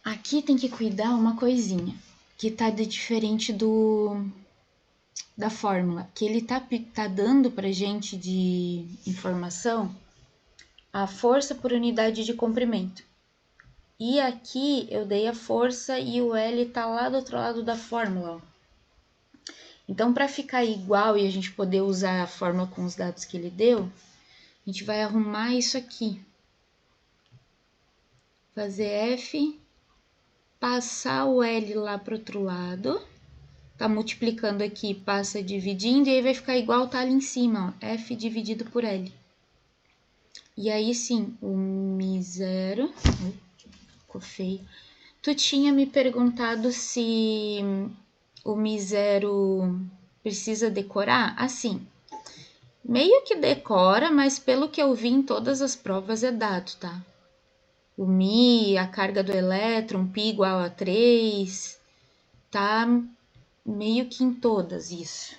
Aqui tem que cuidar uma coisinha, que tá de diferente da fórmula, que ele tá dando pra gente de informação a força por unidade de comprimento. E aqui eu dei a força e o L tá lá do outro lado da fórmula, ó. Então, para ficar igual e a gente poder usar a fórmula com os dados que ele deu, a gente vai arrumar isso aqui. Fazer F, passar o L lá para o outro lado. Tá multiplicando aqui, passa dividindo, e aí vai ficar igual tá ali em cima, ó, F dividido por L. E aí sim, o Mi0... Ficou feio. Tu tinha me perguntado se o Mi0 precisa decorar? Assim, meio que decora, mas pelo que eu vi em todas as provas é dado, tá? O Mi, a carga do elétron, π igual a 3, tá meio que em todas isso.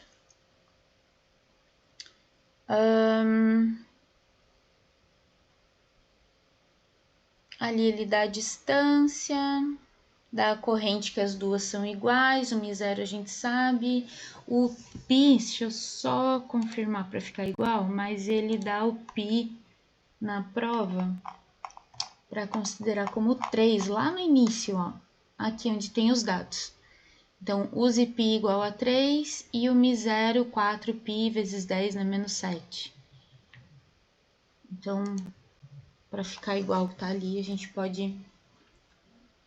Ali ele dá a distância, dá a corrente que as duas são iguais, o Mi0 a gente sabe. O π, deixa eu só confirmar para ficar igual, mas ele dá o π na prova para considerar como 3 lá no início, ó, aqui onde tem os dados. Então, use π igual a 3 e o Mi0 4π vezes 10 na menos 7. Então, para ficar igual que tá ali, a gente pode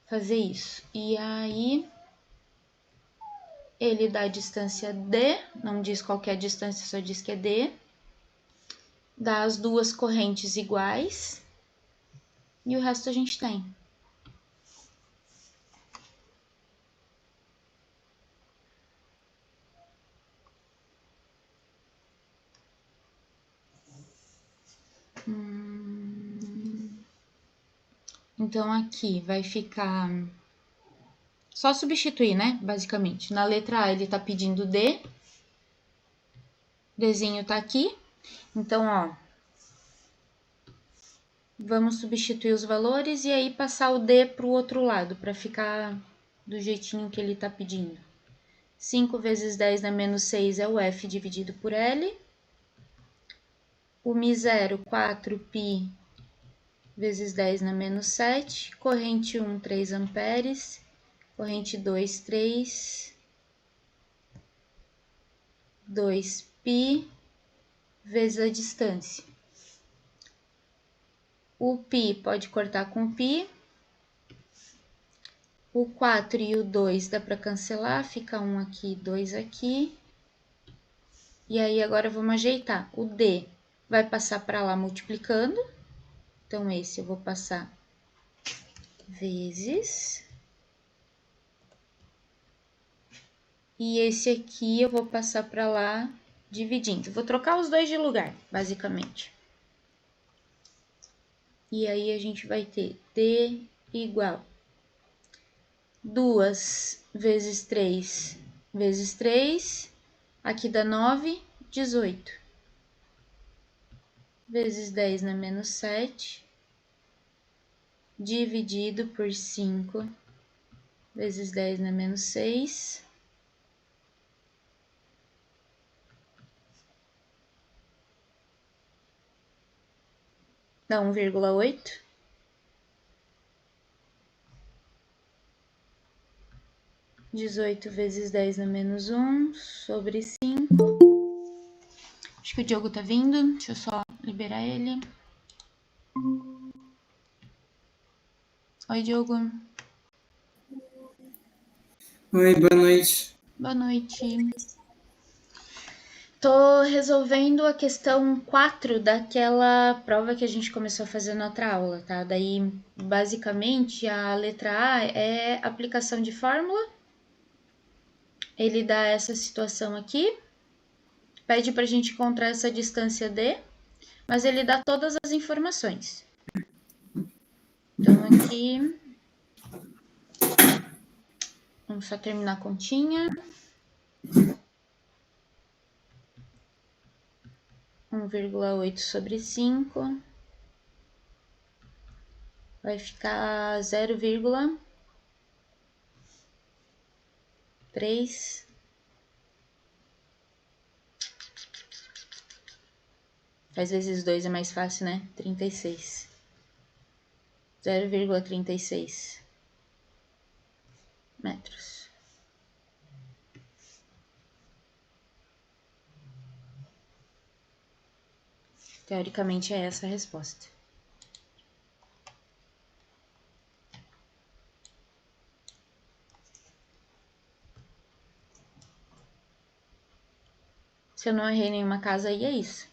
fazer isso. E aí, ele dá a distância D, não diz qual que é a distância, só diz que é D. Dá as duas correntes iguais. E o resto a gente tem. Então, aqui vai ficar... Só substituir, né? Basicamente. Na letra A ele tá pedindo D. Dzinho tá aqui. Então, ó... Vamos substituir os valores e aí passar o D pro outro lado, para ficar do jeitinho que ele tá pedindo. 5 vezes 10 na menos 6 é o F dividido por L. O Mi0, 4π vezes 10 na menos 7. Corrente 1, 3 amperes. Corrente 2, 3. 2π vezes a distância. O π pode cortar com π. O 4 e o 2 dá para cancelar, fica 1 aqui, 2 aqui. E aí agora vamos ajeitar. O D vai passar para lá multiplicando. Então, esse eu vou passar vezes. E esse aqui eu vou passar para lá dividindo. Vou trocar os dois de lugar, basicamente. E aí a gente vai ter D igual 2 vezes 3 vezes 3. Aqui dá 9, 18. Vezes 10 na menos 7. Dividido por 5. Vezes 10 na menos 6. Dá 1,8. Dezoito vezes 10 na menos 1 sobre 5. Acho que o Diogo tá vindo. Deixa eu só liberar ele. Oi, Diogo. Oi, boa noite. Boa noite. Tô resolvendo a questão 4 daquela prova que a gente começou a fazer na outra aula, tá? Daí, basicamente, a letra A é aplicação de fórmula. Ele dá essa situação aqui. Pede pra gente encontrar essa distância D, mas ele dá todas as informações. Então, aqui... Vamos só terminar a continha. 1,8 sobre 5 vai ficar 0,1. 3. Faz vezes 2 é mais fácil, né? 36. 0,36 metros. Teoricamente é essa a resposta. Se eu não errei nenhuma casa aí, é isso.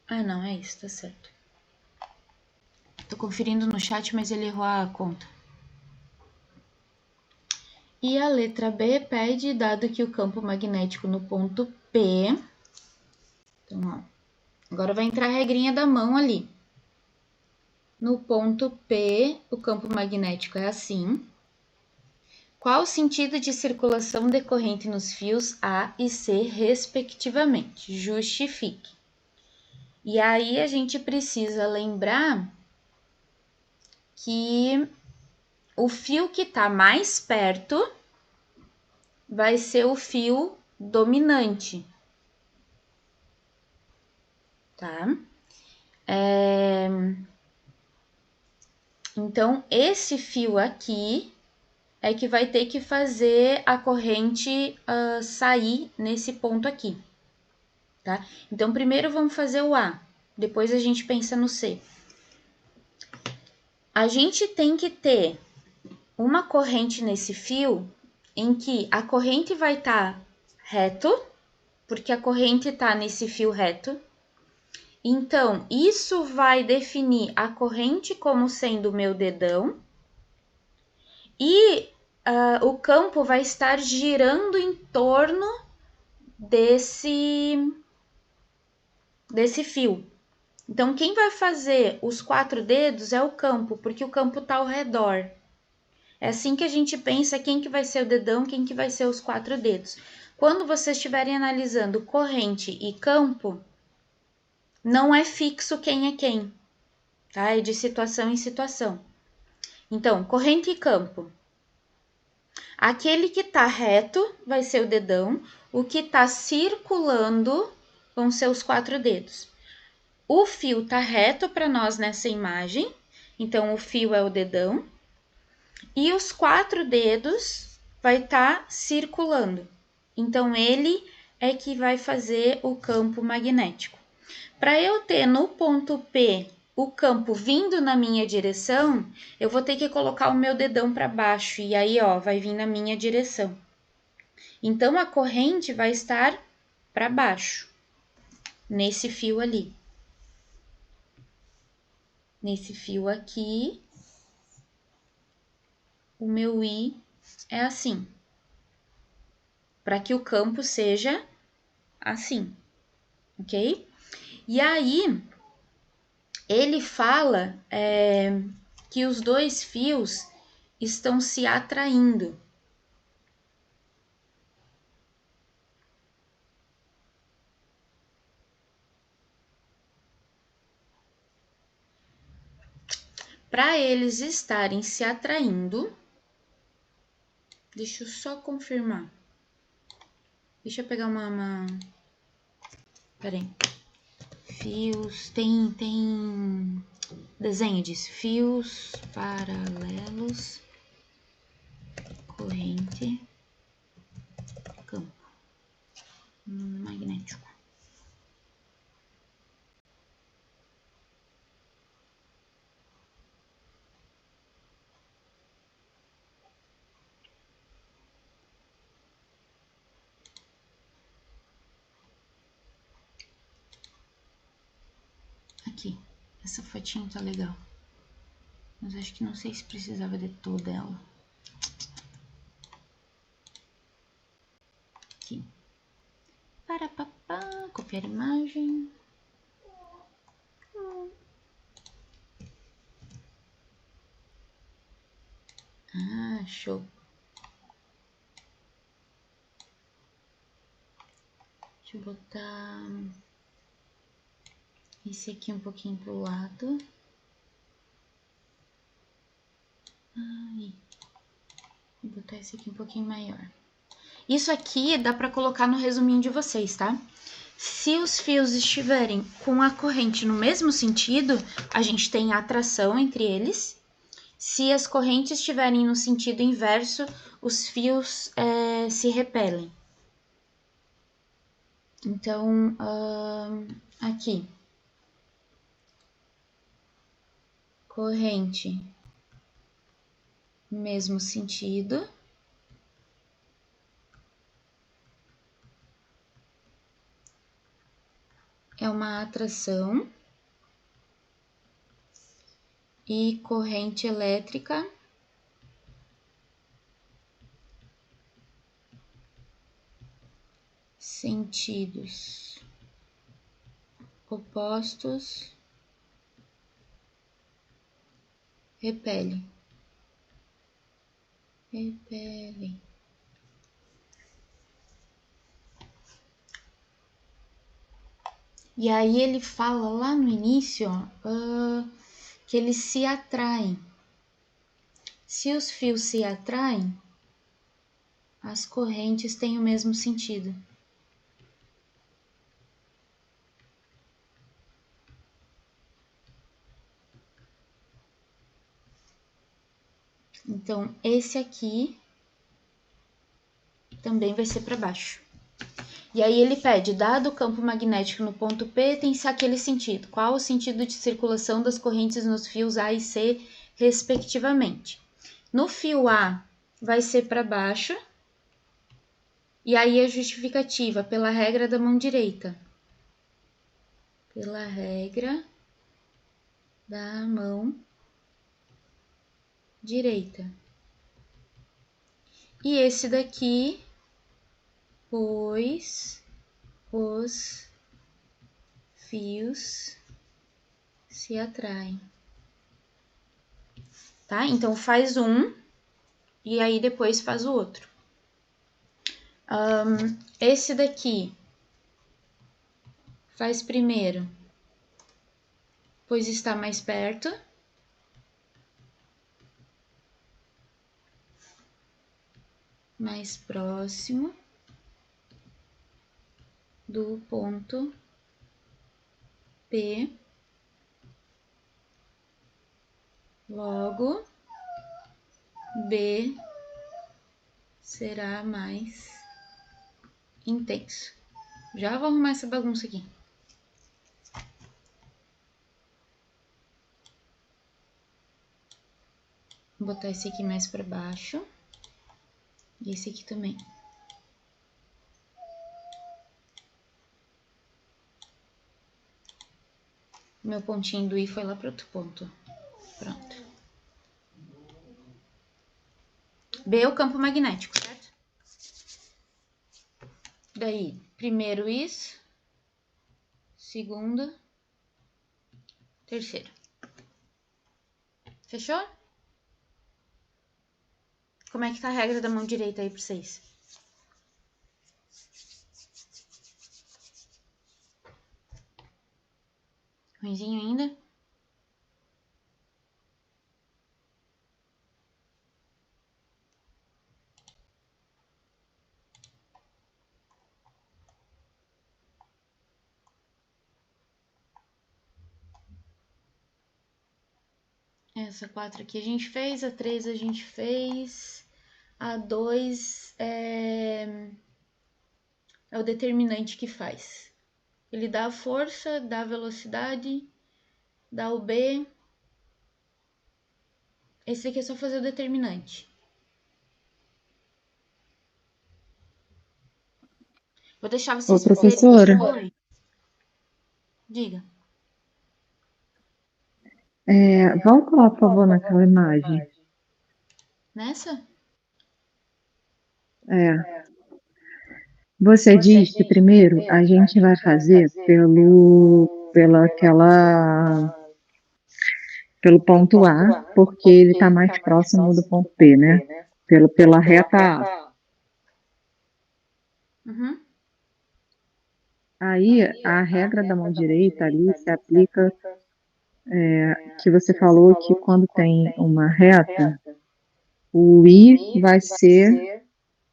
Ah, não, é isso, tá certo. Tô conferindo no chat, mas ele errou a conta. E a letra B pede, dado que o campo magnético no ponto P... Então, ó, agora vai entrar a regrinha da mão ali. No ponto P, o campo magnético é assim. Qual o sentido de circulação decorrente nos fios A e C, respectivamente? Justifique. E aí a gente precisa lembrar que o fio que está mais perto vai ser o fio dominante, tá? Então, esse fio aqui é que vai ter que fazer a corrente sair nesse ponto aqui, tá? Então, primeiro vamos fazer o A, depois a gente pensa no C. A gente tem que ter uma corrente nesse fio em que a corrente vai estar reto, porque a corrente está nesse fio reto. Então, isso vai definir a corrente como sendo o meu dedão e o campo vai estar girando em torno desse fio. Então, quem vai fazer os 4 dedos é o campo, porque o campo está ao redor. É assim que a gente pensa quem que vai ser o dedão, quem que vai ser os 4 dedos. Quando vocês estiverem analisando corrente e campo, não é fixo quem é quem, tá? É de situação em situação. Então, corrente e campo. Aquele que está reto vai ser o dedão, o que está circulando vão ser os 4 dedos. O fio está reto para nós nessa imagem, então o fio é o dedão, e os 4 dedos vai estar circulando. Então, ele é que vai fazer o campo magnético. Para eu ter no ponto P o campo vindo na minha direção, eu vou ter que colocar o meu dedão para baixo, e aí, ó, vai vir na minha direção. Então, a corrente vai estar para baixo, nesse fio ali. Nesse fio aqui, o meu I é assim, para que o campo seja assim, ok? E aí, ele fala que os 2 fios estão se atraindo. Para eles estarem se atraindo, deixa eu só confirmar. Deixa eu pegar uma... Peraí. Fios, tem desenho disso. Fios paralelos, corrente, campo magnético. Aqui, essa fotinha tá legal. Mas acho que não sei se precisava de toda ela. Aqui. Para papá, copiar imagem. Show. Deixa eu botar esse aqui um pouquinho pro lado. Aí. Vou botar esse aqui um pouquinho maior. Isso aqui dá para colocar no resuminho de vocês, tá? Se os fios estiverem com a corrente no mesmo sentido, a gente tem atração entre eles. Se as correntes estiverem no sentido inverso, os fios se repelem. Então, aqui. Corrente, mesmo sentido. É uma atração. E corrente elétrica. Sentidos opostos. Repele. Repele. E aí ele fala lá no início, ó, que eles se atraem. Se os fios se atraem, as correntes têm o mesmo sentido. Então, esse aqui também vai ser para baixo. E aí ele pede, dado o campo magnético no ponto P, tem-se aquele sentido. Qual o sentido de circulação das correntes nos fios A e C, respectivamente? No fio A, vai ser para baixo. E aí a justificativa, pela regra da mão direita. Pela regra da mão direita. E esse daqui, pois os fios se atraem. Tá? Então, faz um e aí depois faz o outro. Esse daqui faz primeiro, pois está mais perto. Mais próximo do ponto P. Logo, B será mais intenso. Já vou arrumar essa bagunça aqui. Vou botar esse aqui mais para baixo. E esse aqui também. Meu pontinho do I foi lá para outro ponto. Pronto. B é o campo magnético, certo? Daí, primeiro isso. Segundo. Terceiro. Fechou? Como é que tá a regra da mão direita aí pra vocês? Ruinzinho ainda? Essa 4 aqui a gente fez, a 3 a gente fez, a 2 é o determinante que faz. Ele dá a força, dá a velocidade, dá o B. Esse aqui é só fazer o determinante. Vou deixar vocês fazerem. Professora, Oi. Diga. volta lá, por favor, naquela imagem. Nessa? Você diz que primeiro a gente vai fazer pelo ponto A, porque ele está mais próximo do ponto P, né? pela reta A. Uhum. Aí, a regra da mão direita ali se aplica, que você falou que quando tem uma reta, o I vai ser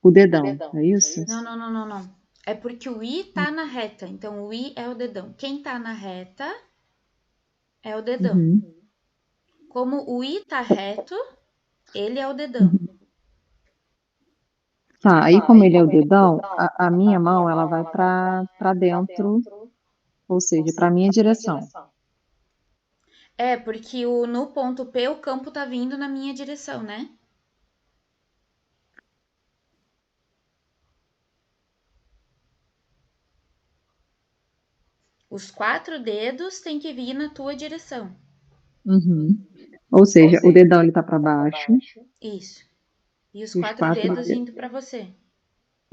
o dedão, é isso? Não. É porque o I tá na reta, então o I é o dedão. Quem tá na reta é o dedão. Uhum, Como o I tá reto, ele é o dedão. uhum. Tá, aí como ele é o dedão, a minha mão, ela vai para dentro, ou seja, para a minha direção. É, porque no ponto P o campo tá vindo na minha direção, né? Os 4 dedos têm que vir na tua direção. Uhum. Ou seja, o dedão ele tá para baixo, Isso. E os e os 4 quatro dedos dedos. indo para você.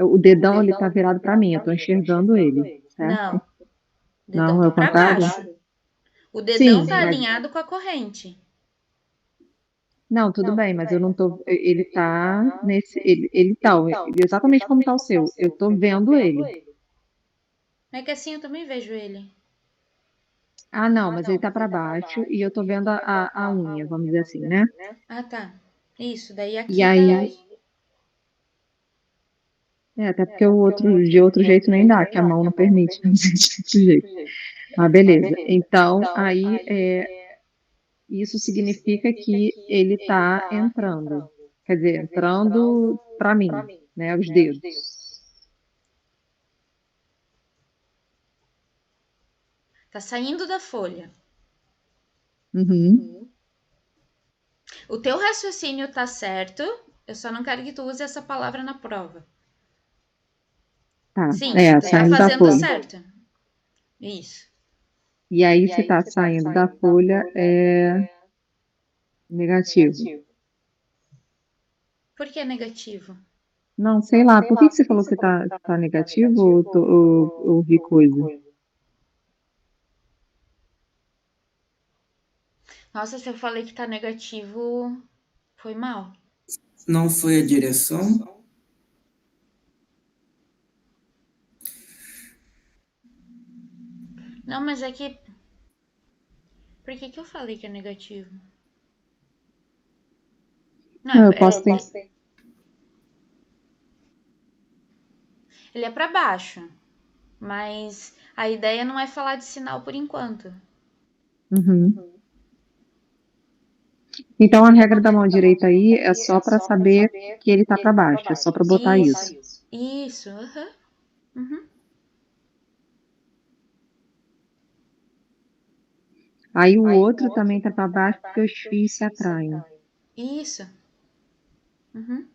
O dedão ele tá virado para mim, eu tô enxergando ele, certo? Não, o dedão Não, é tá o para contrário? baixo. O dedão Sim, tá mas alinhado com a corrente. não, tudo bem, mas eu não tô. Ele tá nesse. Ele tá exatamente como tá o seu. Eu tô vendo ele. É que assim eu também vejo ele. Ah, não, mas ele tá para baixo e eu tô vendo a unha, vamos dizer assim, né? Ah, tá. Isso, daí E aqui tá. aí, até porque o outro, de outro jeito nem dá, que a mão não permite de outro jeito. Ah, beleza. Então, aí, isso significa que ele tá entrando. Quer dizer, entrando para mim, né? Os dedos. Tá saindo da folha. Uhum. O teu raciocínio tá certo, eu só não quero que tu use essa palavra na prova. Tá, Sim, tu tá saindo da fazendo folha. certo. Isso. E aí, se tá saindo da folha, é negativo. Por que negativo? Não, sei lá, por que que você falou que tá negativo ou ouvi coisa? Nossa, se eu falei que tá negativo, foi mal. Não foi a direção? Não, mas é que. Por que que eu falei que é negativo? Não, Não, eu posso ter. ele é pra baixo. Mas a ideia não é falar de sinal por enquanto. Uhum. Então, a regra da mão direita aí é só para saber que ele tá para baixo, é só para botar isso. Isso, aham. Uhum. Aí o outro também tá para baixo porque os fios se atraem. Isso. Uhum.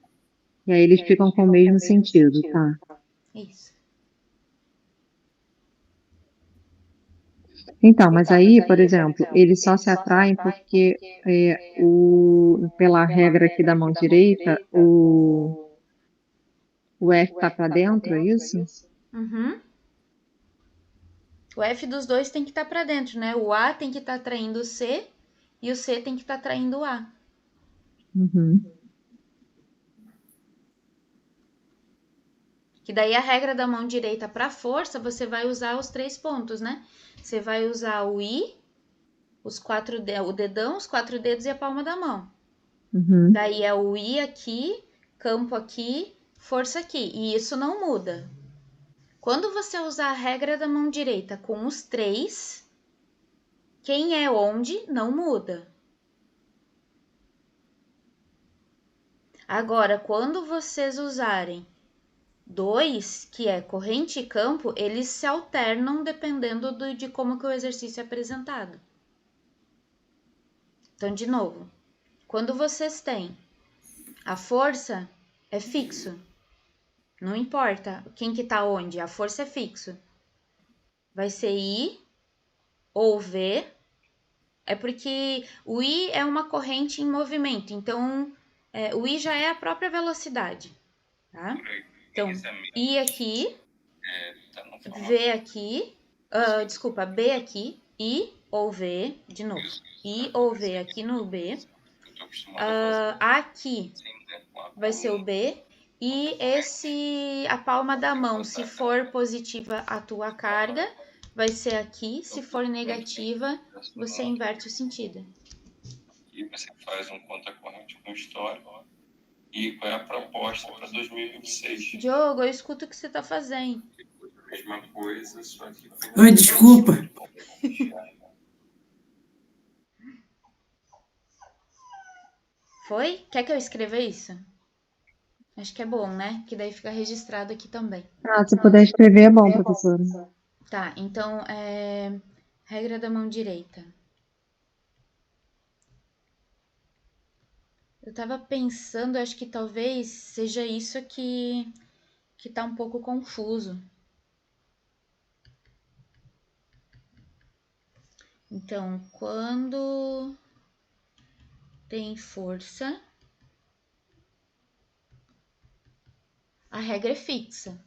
E aí eles ficam com o mesmo sentido, tá? Isso. Então, mas aí, por exemplo, eles só se atraem porque pela regra aqui da mão direita, o F tá para dentro, é isso? Uhum. O F dos dois tem que estar pra dentro, né? O A tem que estar atraindo o C e o C tem que estar atraindo o A. Uhum. Que daí a regra da mão direita para força, você vai usar os 3 pontos, né? Você vai usar o I, o dedão, os 4 dedos e a palma da mão. Uhum. Daí é o I aqui, campo aqui, força aqui. E isso não muda. Quando você usar a regra da mão direita com os 3, quem é onde não muda. Agora, quando vocês usarem 2, que é corrente e campo, eles se alternam dependendo de como que o exercício é apresentado. Então, de novo, quando vocês têm a força, é fixo. Não importa quem que tá onde, a força é fixo. Vai ser I ou V, é porque o I é uma corrente em movimento, então o I já é a própria velocidade, tá? Então, I aqui, V aqui, desculpa, B aqui, I ou V, de novo, I ou V aqui no B, aqui vai ser o B. E a palma da mão, se for positiva a tua carga, vai ser aqui. Se for negativa, você inverte o sentido. E você faz um conta corrente com histórico. E qual é a proposta para 2026? Diogo, eu escuto o que você está fazendo. Mesma coisa, só que... Oi, desculpa. Foi? Quer que eu escreva isso? Acho que é bom, né? Que daí fica registrado aqui também. Se puder escrever é bom, professora. Tá, então, regra da mão direita. Eu tava pensando, acho que talvez seja isso que tá um pouco confuso. Então, quando tem força, a regra é fixa.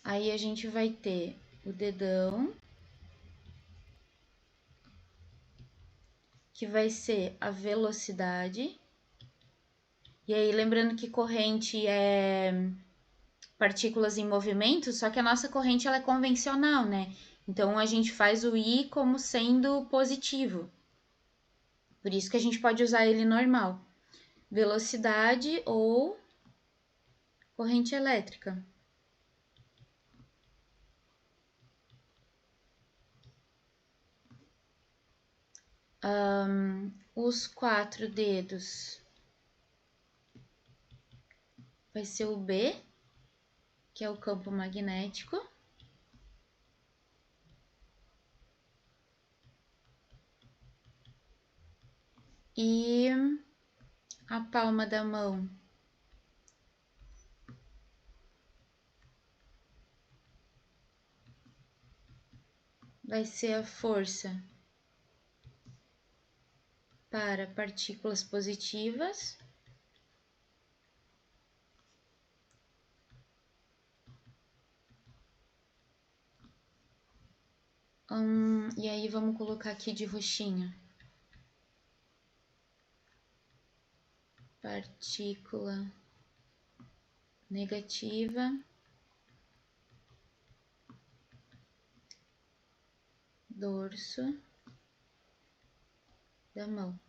Aí a gente vai ter o dedão, que vai ser a velocidade. E aí, lembrando que corrente é partículas em movimento, só que a nossa corrente ela é convencional, né? Então, a gente faz o I como sendo positivo. Por isso que a gente pode usar ele normal. Velocidade ou corrente elétrica. Os 4 dedos vai ser o B, que é o campo magnético. E a palma da mão vai ser a força para partículas positivas. E aí vamos colocar aqui de roxinho. Partícula negativa. Dorso da mão.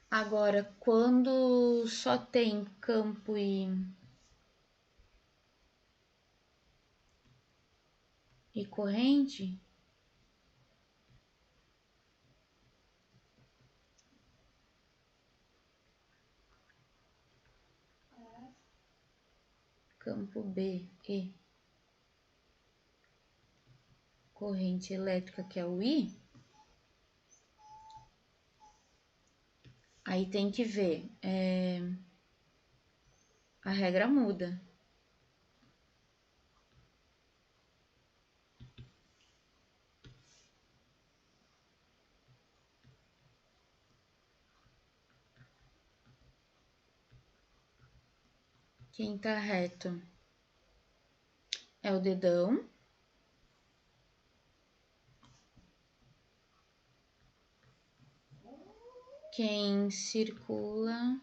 Agora, quando só tem campo e corrente, campo B e corrente elétrica, que é o I, aí tem que ver, a regra muda. Quem tá reto é o dedão. Quem circula...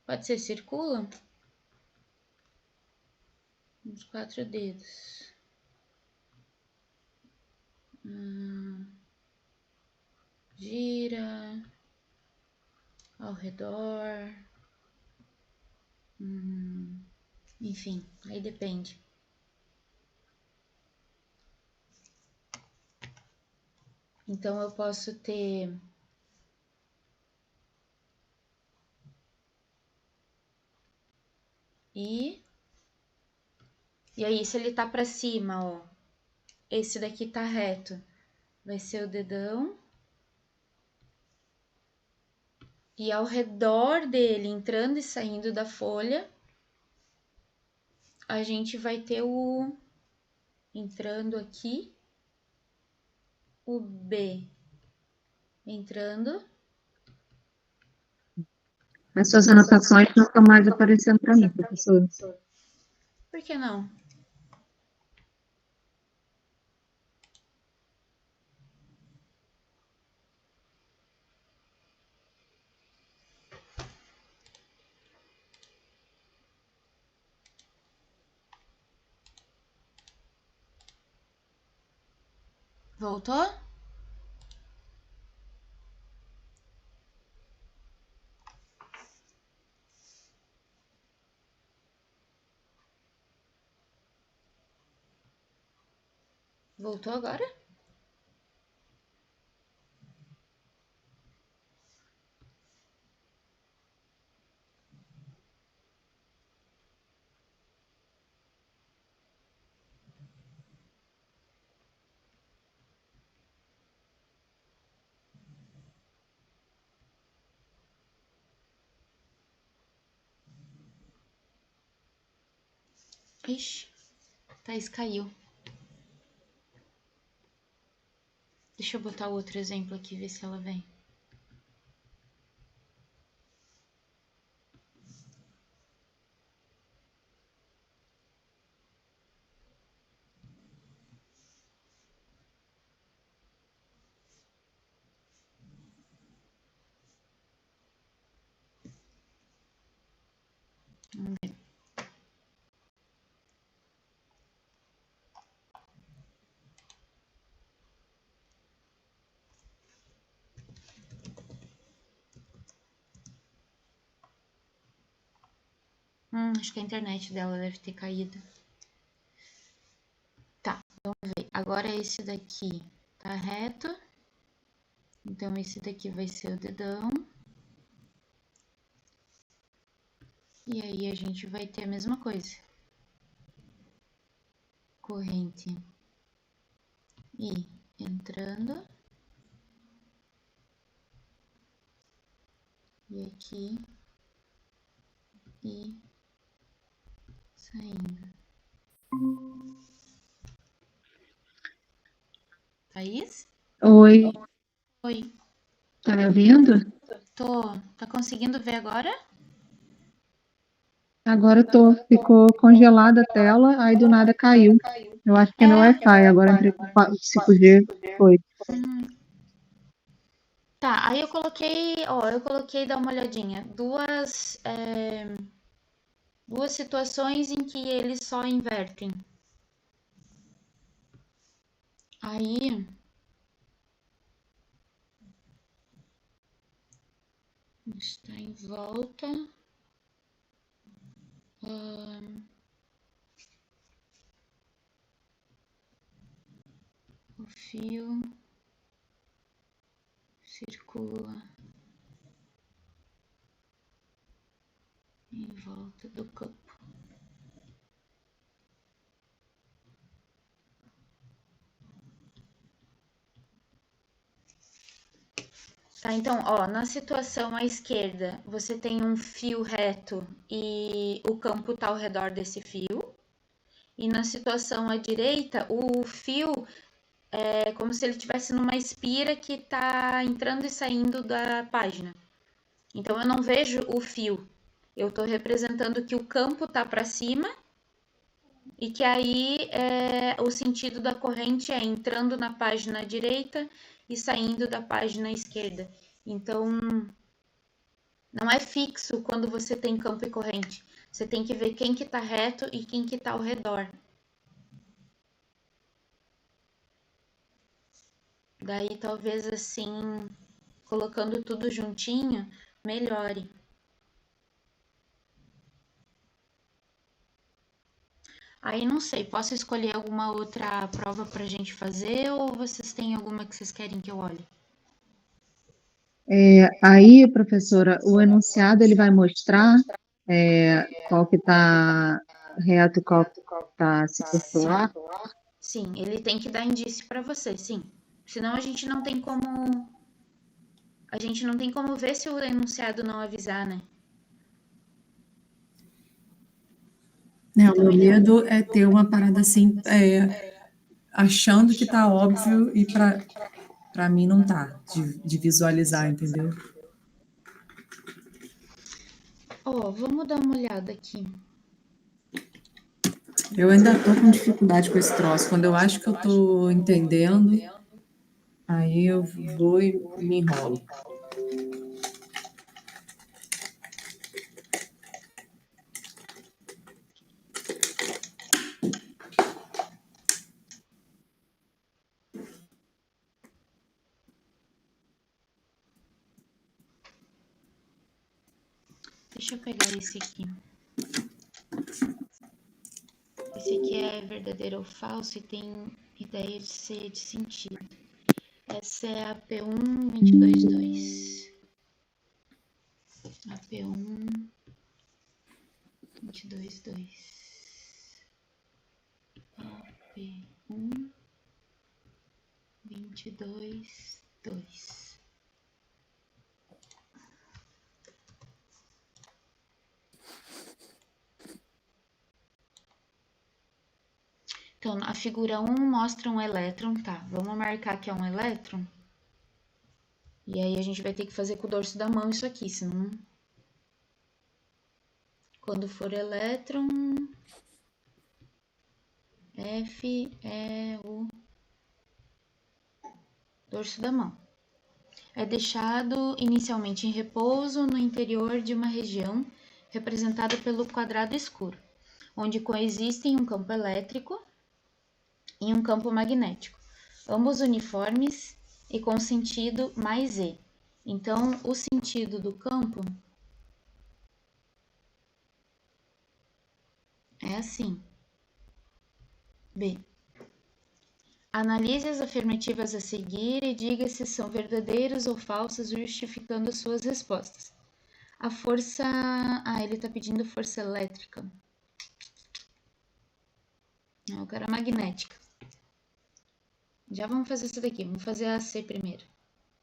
Pode ser circula? Os 4 dedos. Gira ao redor. Enfim, aí depende. Então, eu posso ter E aí, se ele tá pra cima, ó, esse daqui tá reto, vai ser o dedão. E ao redor dele, entrando e saindo da folha, a gente vai ter o... Entrando aqui, o B entrando. As suas anotações não estão mais aparecendo para mim, professora. Por que não? Voltou? Voltou agora? Ixi, Thaís caiu. Deixa eu botar o outro exemplo aqui, ver se ela vem. Vamos ver. Acho que a internet dela deve ter caído. Tá, vamos ver. Agora esse daqui tá reto. Então, esse daqui vai ser o dedão. E aí, a gente vai ter a mesma coisa. Corrente. E entrando. E aqui. E saindo. Thaís? Oi, Oi. tá me ouvindo? Tô. Tá conseguindo ver agora? Agora tô. Ficou congelada a tela, aí do nada caiu. Eu acho que é meu Wi-Fi, agora entrei com 5G, foi. Tá, aí eu coloquei, dá uma olhadinha, duas situações em que eles só invertem. Aí, está em volta. O fio circula em volta do campo. Tá, então, ó, na situação à esquerda, você tem um fio reto e o campo tá ao redor desse fio. E na situação à direita, o fio é como se ele estivesse numa espira que tá entrando e saindo da página. Então, eu não vejo o fio. Eu tô representando que o campo tá para cima e que aí o sentido da corrente é entrando na página direita e saindo da página esquerda. Então, não é fixo quando você tem campo e corrente. Você tem que ver quem que tá reto e quem que tá ao redor. Daí, talvez assim, colocando tudo juntinho, melhore. Aí, não sei, posso escolher alguma outra prova pra gente fazer ou vocês têm alguma que vocês querem que eu olhe? Aí, professora, o enunciado ele vai mostrar qual que está reto e qual que está circular. Sim, ele tem que dar indício para você, sim. Senão a gente não tem como ver se o enunciado não avisar, né? Né, o Então, meu medo é ter uma parada assim, achando que tá óbvio e para mim não tá, de visualizar, entendeu? Ó, vamos dar uma olhada aqui. Eu ainda tô com dificuldade com esse troço. Quando eu acho que eu tô entendendo, aí eu vou e me enrolo. Deixa eu pegar esse aqui. Esse aqui é verdadeiro ou falso e tem ideia de ser de sentido. Essa é a P1 22.2. A P1 22.2. A P1 22.2. Então, a figura 1 mostra um elétron, tá? Vamos marcar que é um elétron. E aí a gente vai ter que fazer com o dorso da mão isso aqui, senão... Quando for elétron... F é o dorso da mão. É deixado inicialmente em repouso no interior de uma região representada pelo quadrado escuro, onde coexistem um campo elétrico e um campo magnético, ambos uniformes e com sentido mais E. Então, o sentido do campo é assim. B. Analise as afirmativas a seguir e diga se são verdadeiros ou falsas, justificando as suas respostas. A força... ele está pedindo força elétrica. Não, eu quero a magnética. Já vamos fazer essa daqui. Vamos fazer a C primeiro.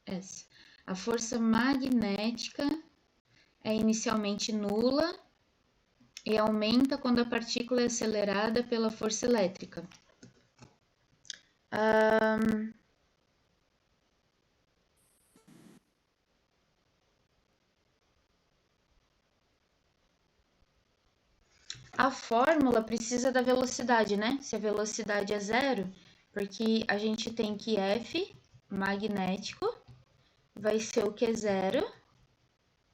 Essa. A força magnética é inicialmente nula e aumenta quando a partícula é acelerada pela força elétrica. A fórmula precisa da velocidade, né? Se a velocidade é zero, porque a gente tem que F magnético vai ser o que? Zero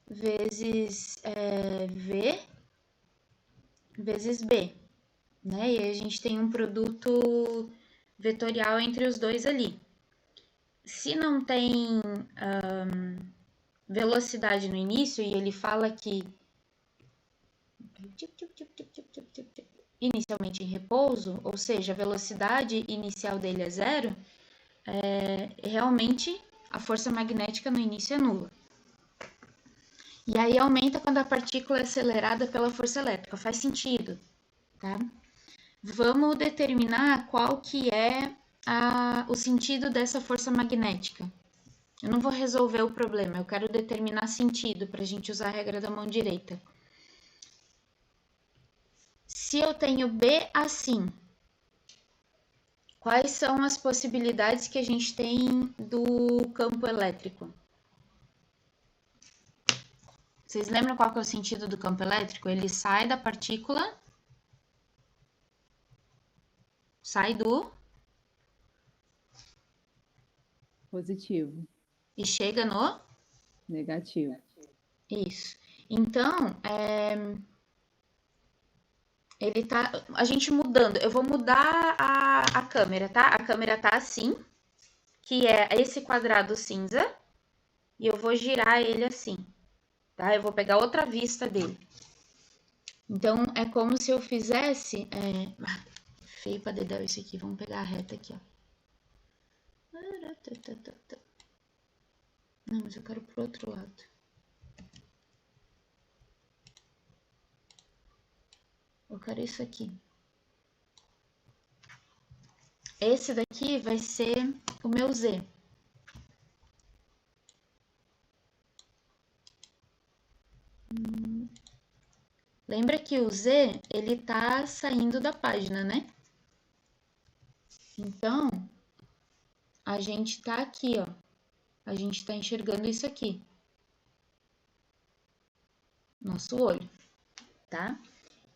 vezes V vezes B, né? E aí a gente tem um produto vetorial entre os dois ali. Se não tem velocidade no início, e ele fala que inicialmente em repouso, ou seja, a velocidade inicial dele é zero, realmente a força magnética no início é nula. E aí aumenta quando a partícula é acelerada pela força elétrica. Faz sentido, tá? Vamos determinar qual que é o sentido dessa força magnética. Eu não vou resolver o problema, eu quero determinar sentido para a gente usar a regra da mão direita. Se eu tenho B assim, quais são as possibilidades que a gente tem do campo elétrico? Vocês lembram qual que é o sentido do campo elétrico? Ele sai da partícula, sai do... Positivo. E chega no... Negativo. Isso. Então, ele tá... A gente mudando... Eu vou mudar a câmera, tá? A câmera tá assim, que é esse quadrado cinza, e eu vou girar ele assim, tá? Eu vou pegar outra vista dele. Então, é como se eu fizesse... Feio pra dedéu esse aqui. Vamos pegar a reta aqui, ó. Não, mas eu quero pro outro lado. Eu quero isso aqui. Esse daqui vai ser o meu Z. Lembra que o Z, ele tá saindo da página, né? Então, a gente tá aqui, ó. A gente tá enxergando isso aqui. Nosso olho, tá?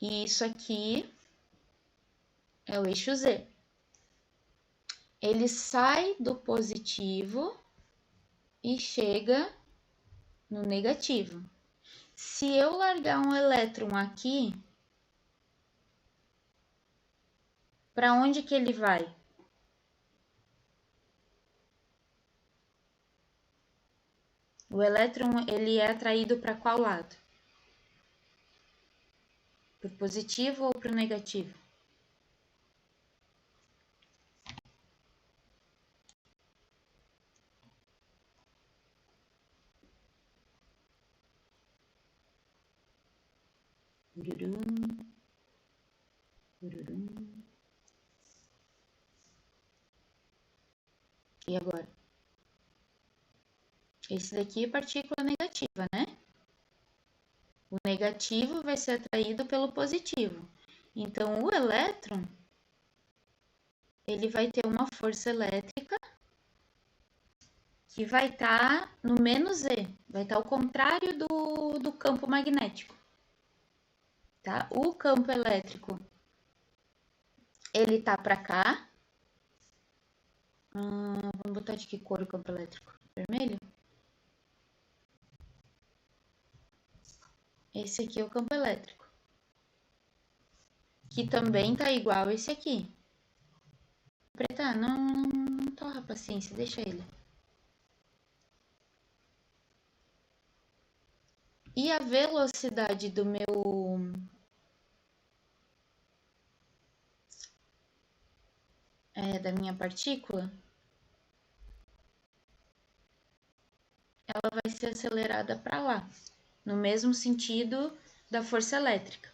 E isso aqui é o eixo Z. Ele sai do positivo e chega no negativo. Se eu largar um elétron aqui, para onde que ele vai? O elétron, ele é atraído para qual lado? Para o positivo ou para o negativo? Ururum, ururum. E agora? Esse daqui é partícula negativa, né? O negativo vai ser atraído pelo positivo. Então, o elétron, ele vai ter uma força elétrica que vai estar no menos Z. Vai estar ao contrário do campo magnético. Tá? O campo elétrico, ele tá para cá. Vamos botar de que cor o campo elétrico? Vermelho? Esse aqui é o campo elétrico. Que também tá igual esse aqui. Preta, não torra a paciência, deixa ele. E a velocidade do meu... da minha partícula, ela vai ser acelerada para lá, no mesmo sentido da força elétrica.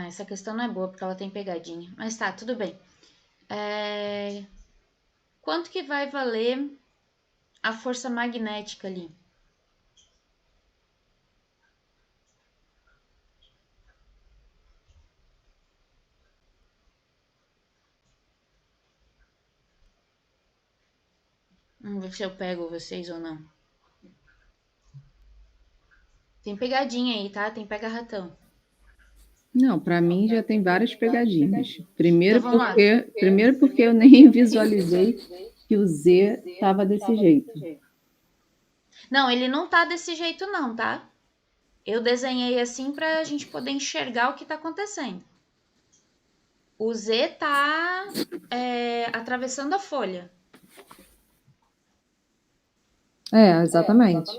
Essa questão não é boa porque ela tem pegadinha, mas tá, tudo bem. Quanto que vai valer a força magnética ali? Vamos ver se eu pego vocês ou não. Tem pegadinha aí, tá? Tem pega-ratão. Não, para mim já tem várias pegadinhas. Primeiro, Então, vamos lá. porque eu nem visualizei que o Z estava desse jeito. Não, ele não tá desse jeito não, tá? Eu desenhei assim pra gente poder enxergar o que tá acontecendo. O Z tá atravessando a folha. Exatamente.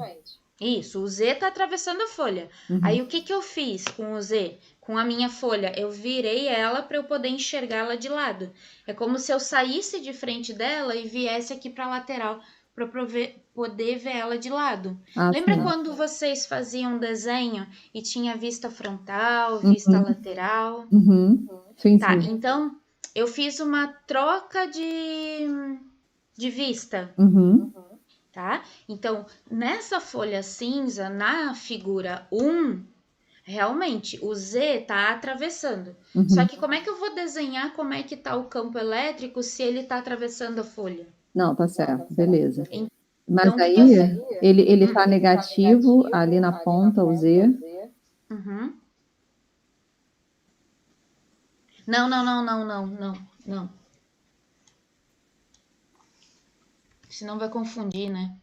Isso, o Z tá atravessando a folha. Uhum. Aí o que eu fiz com o Z? Com a minha folha, eu virei ela para eu poder enxergá-la de lado. É como se eu saísse de frente dela e viesse aqui para a lateral para poder ver ela de lado. Lembra sim. quando vocês faziam um desenho e tinha vista frontal, vista lateral? Uhum. Sim, Tá, sim. então eu fiz uma troca de vista. Uhum. Tá? Então, nessa folha cinza, na figura 1, realmente, o Z tá atravessando. Uhum. Só que como é que eu vou desenhar como é que tá o campo elétrico se ele tá atravessando a folha? Não, tá certo, beleza. Mas Então, aí, ele tá negativo ali na ponta, o Z. Uhum. Não. Senão vai confundir, né?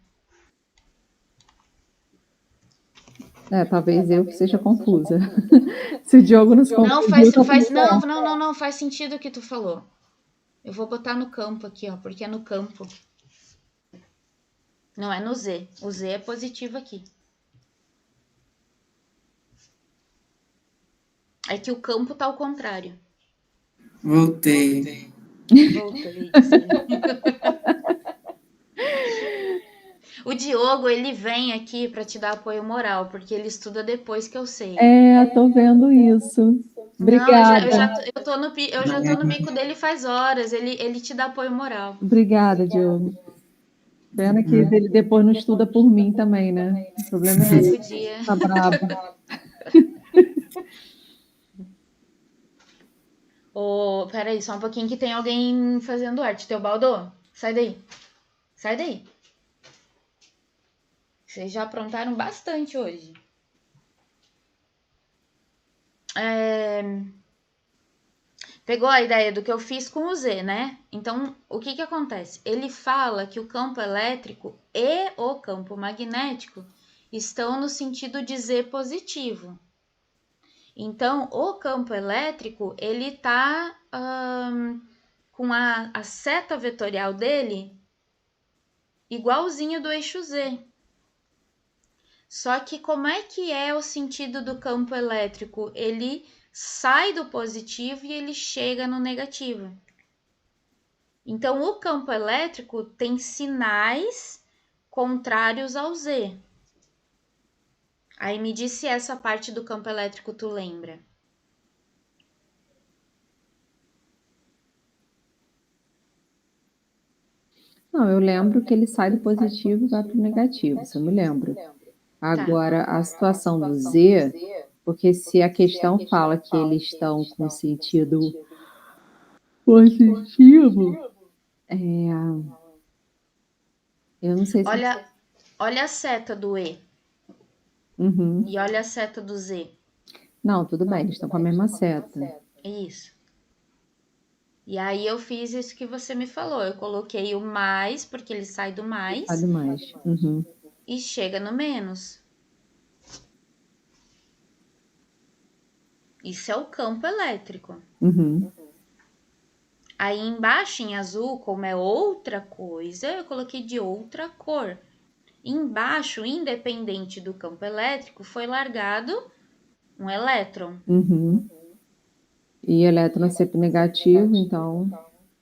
Talvez eu que seja confusa. Se o Diogo nos confundiu... Não, faz sentido o que tu falou. Eu vou botar no campo aqui, ó, porque é no campo. Não é no Z. O Z é positivo aqui. É que o campo tá ao contrário. Voltei. O Diogo, ele vem aqui para te dar apoio moral, porque ele estuda depois que eu sei. Tô vendo isso. Obrigada. Não, eu já tô no bico dele faz horas. Ele te dá apoio moral. Obrigada, Diogo. Pena que ele depois não estuda por mim também, né? O problema é esse. Podia. Tá bravo. Peraí, só um pouquinho que tem alguém fazendo arte. Teobaldo, sai daí. Sai daí. Vocês já aprontaram bastante hoje. Pegou a ideia do que eu fiz com o Z, né? Então, o que acontece? Ele fala que o campo elétrico e o campo magnético estão no sentido de Z positivo. Então, o campo elétrico, ele tá com a seta vetorial dele igualzinho do eixo Z. Só que como é que é o sentido do campo elétrico? Ele sai do positivo e ele chega no negativo. Então, o campo elétrico tem sinais contrários ao Z. Aí me diz se essa parte do campo elétrico tu lembra. Não, eu lembro que ele sai do positivo e vai para o negativo, isso eu me lembro. Agora, a situação do Z, porque se a questão fala que eles estão com sentido positivo, eu não sei se... Olha a seta do E Uhum. e olha a seta do Z. Não, tudo bem, eles estão com a mesma seta. Isso. E aí eu fiz isso que você me falou. Eu coloquei o mais, porque ele sai do mais. Sai do mais. Uhum. E chega no menos. Isso é o campo elétrico. Uhum. Aí embaixo em azul, como é outra coisa, eu coloquei de outra cor. Embaixo, independente do campo elétrico, foi largado um elétron. Uhum. E elétron é sempre negativo, então...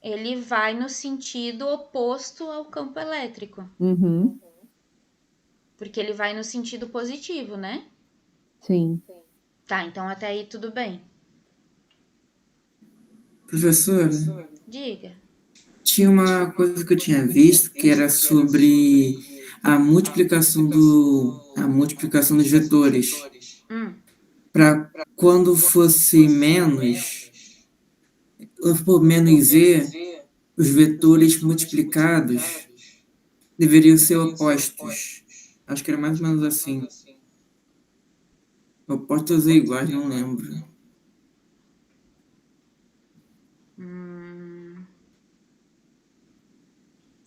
Ele vai no sentido oposto ao campo elétrico. Uhum. Porque ele vai no sentido positivo, né? Sim. Tá, então até aí tudo bem. Professora, Diga. tinha uma coisa que eu tinha visto que era sobre a multiplicação dos vetores. Para quando fosse menos, por menos z, os vetores multiplicados deveriam ser opostos. Acho que era mais ou menos assim. Opostos ou iguais, não lembro.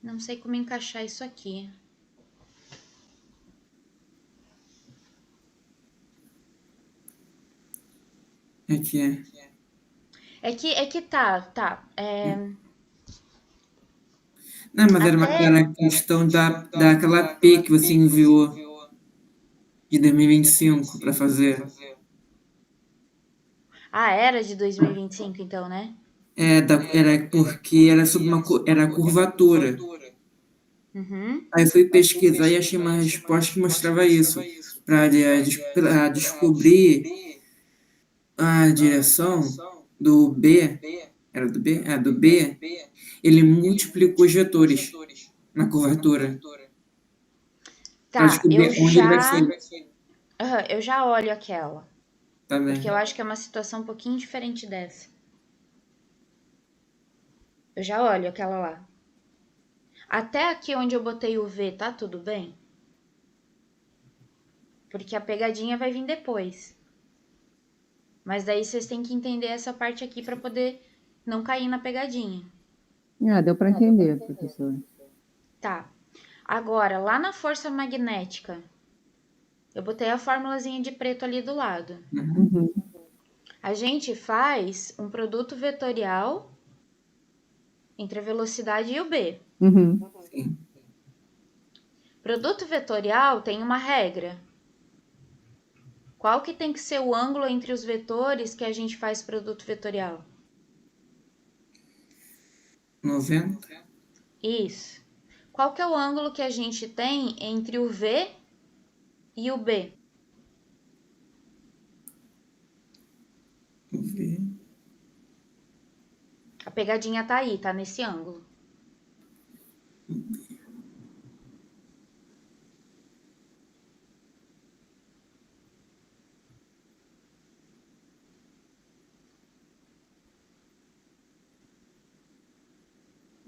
Não sei como encaixar isso aqui. É que tá. Não, mas era a questão daquela P que você enviou de 2025 para fazer. Ah, era de 2025 então, né? Era porque era sobre era a curvatura. Uhum. Aí eu fui pesquisar e achei uma resposta que mostrava isso. Para descobrir a direção do B, era do B? É, do B, ele multiplicou os vetores na curvatura. Para Tá, descobrir onde ele vai ser. eu já olho aquela. Tá bem. Porque eu acho que é uma situação um pouquinho diferente dessa. Eu já olho aquela lá. Até aqui onde eu botei o V, tá tudo bem? Porque a pegadinha vai vir depois. Mas daí vocês têm que entender essa parte aqui para poder não cair na pegadinha. Deu para entender, professor. Tá. Agora, lá na força magnética, eu botei a formulazinha de preto ali do lado. Uhum. A gente faz um produto vetorial entre a velocidade e o B. Uhum. Sim. Produto vetorial tem uma regra. Qual que tem que ser o ângulo entre os vetores que a gente faz produto vetorial? 90. Isso. Qual que é o ângulo que a gente tem entre o V e o B? Vamos ver. A pegadinha tá aí, tá nesse ângulo.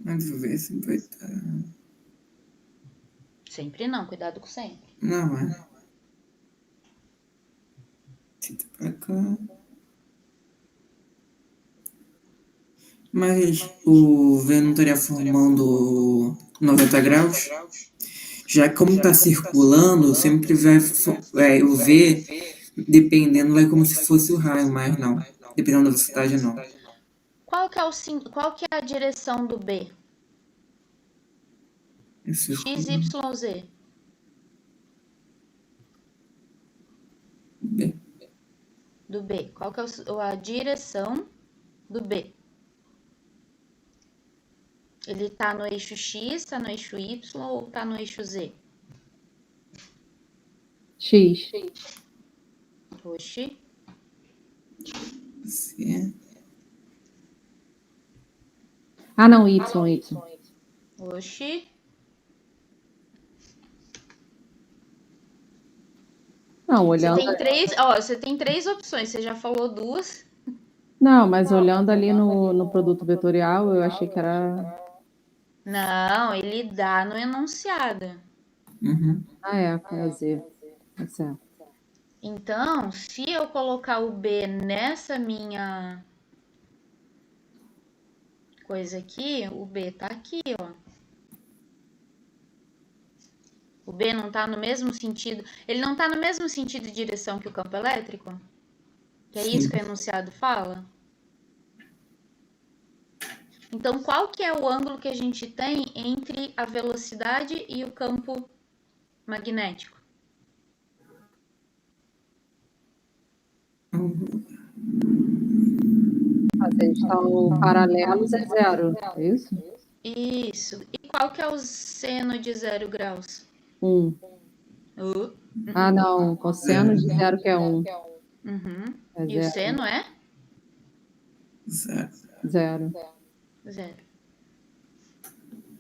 Mas vou ver se vai estar. Sempre não, cuidado com sempre. Não, é. Tenta pra cá. Mas o V não estaria formando 90 graus? Já como está circulando, sempre vai o V, dependendo, vai como se fosse o raio, mas não. Dependendo da velocidade, não. Qual que é a direção do B? É X, círculo. Y, Z. B. Do B. Qual que é a direção do B? Ele tá no eixo X, tá no eixo Y ou tá no eixo Z? X. Oxi. C. Ah, não, Y. Oxi. Não, olhando. Você tem três opções. Você já falou duas. Não, mas olhando ali no produto vetorial, eu achei que era. Não, ele dá no enunciado. Uhum. Ah, é Z. Tá certo. Então, se eu colocar o B nessa minha coisa aqui, o B tá aqui, ó. O B não tá no mesmo sentido. Ele não tá no mesmo sentido de direção que o campo elétrico? Que é isso que o enunciado fala? Então, qual que é o ângulo que a gente tem entre a velocidade e o campo magnético? Se eles estão paralelos, é 0. É isso? Isso. E qual que é o seno de 0 graus? 1. Ah, não. Cosseno de 0 que é 1. Uhum. É E o 0. seno é? 0. 0.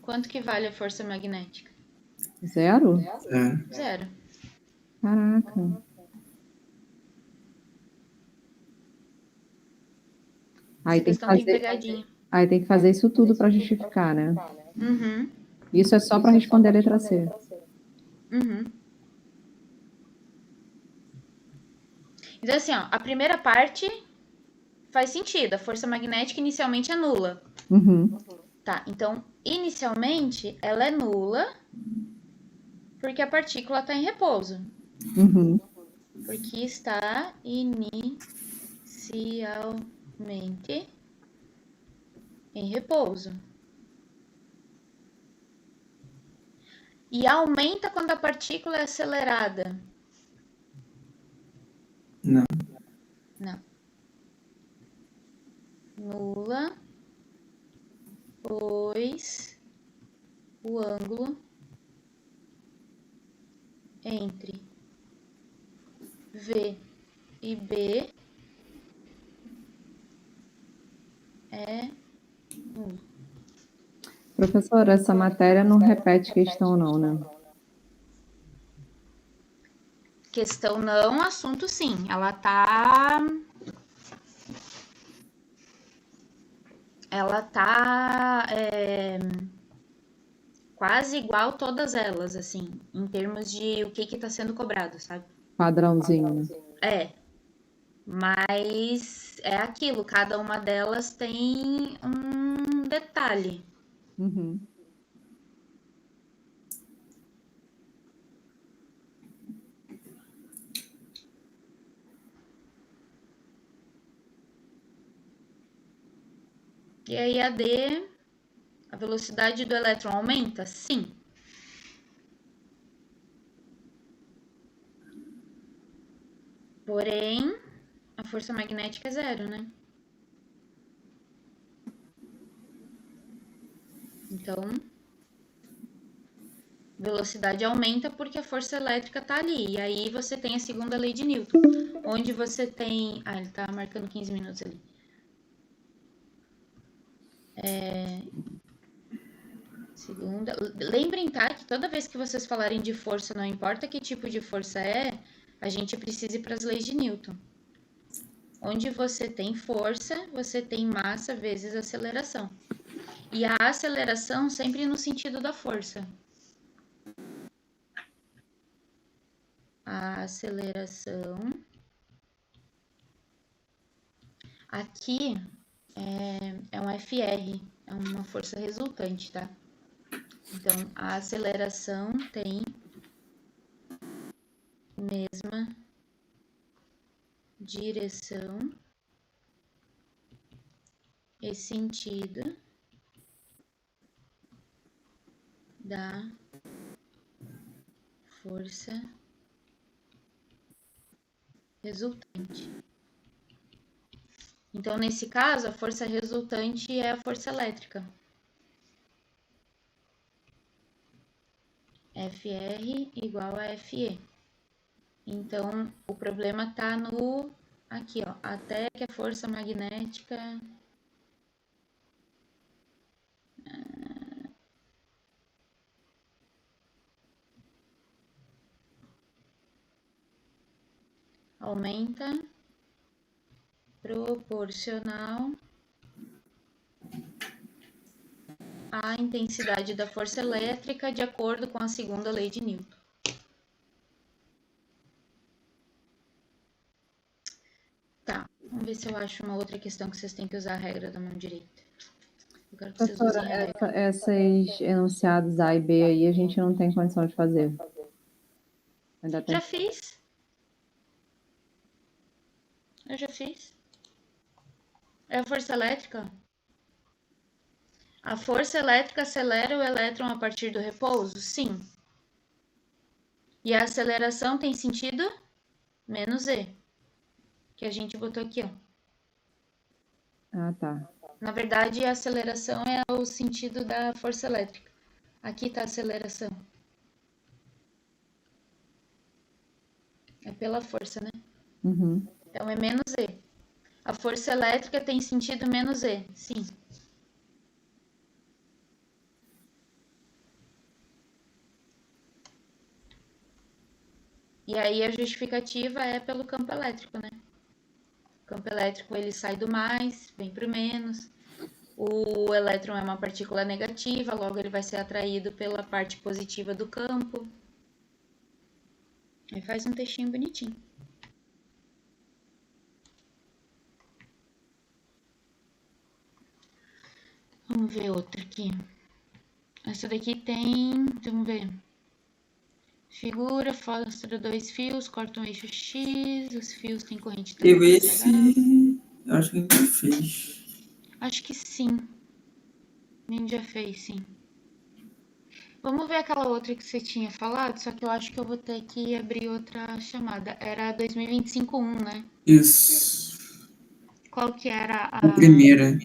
Quanto que vale a força magnética? 0? 0. Caraca. Aí Essa tem que questão tem fazer, pegadinha. aí tem que fazer isso tudo para justificar, né? Uhum. Isso é só para responder a letra C. Uhum. Então, assim, ó, a primeira parte faz sentido. A força magnética inicialmente é nula. Uhum. Tá, então, inicialmente, ela é nula porque a partícula está em repouso. Uhum. Porque está inicialmente em repouso. E aumenta quando a partícula é acelerada. Não. Não. Nula, pois o ângulo entre V e B é nulo. Professora, essa matéria não repete questão não, né? Questão não, assunto sim. Ela tá quase igual todas elas, assim, em termos de o que tá sendo cobrado, sabe? Padrãozinho, né? É, mas é aquilo, cada uma delas tem um detalhe. Uhum. E aí a D, a velocidade do elétron aumenta? Sim. Porém, a força magnética é 0, né? Então, velocidade aumenta porque a força elétrica tá ali. E aí você tem a segunda lei de Newton, onde você tem... Ah, ele tá marcando 15 minutos ali. Segunda... Lembrem, tá, que toda vez que vocês falarem de força, não importa que tipo de força é, a gente precisa ir para as leis de Newton. Onde você tem força, você tem massa vezes aceleração. E a aceleração sempre no sentido da força. A aceleração. Aqui é um FR, é uma força resultante, tá? Então, a aceleração tem mesma direção e sentido da força resultante. Então, nesse caso, a força resultante é a força elétrica. FR igual a FE. Então, o problema está aqui, ó, até que a força magnética aumenta proporcional à intensidade da força elétrica de acordo com a segunda lei de Newton. Tá, vamos ver se eu acho uma outra questão que vocês têm que usar a regra da mão direita. Eu quero que vocês usem a regra. Esses enunciados A e B aí a gente não tem condição de fazer. Ainda tem. Já fiz. Eu já fiz. É a força elétrica. A força elétrica acelera o elétron a partir do repouso? Sim. E a aceleração tem sentido? Menos E. Que a gente botou aqui, ó. Ah, tá. Na verdade, a aceleração é o sentido da força elétrica. Aqui está a aceleração. É pela força, né? Uhum. Então, é menos E. A força elétrica tem sentido menos E, sim. E aí, a justificativa é pelo campo elétrico, né? O campo elétrico, ele sai do mais, vem para o menos. O elétron é uma partícula negativa, logo ele vai ser atraído pela parte positiva do campo. Aí faz um textinho bonitinho. Vamos ver outra aqui. Essa daqui tem, vamos ver. Figura, mostra 2 fios, corta um eixo X, os fios têm corrente também. Eu esse, eu acho que a gente fez. Acho que sim. A gente já fez, sim. Vamos ver aquela outra que você tinha falado, só que eu acho que eu vou ter que abrir outra chamada. Era 2025-1, né? Isso. Qual que era A primeira.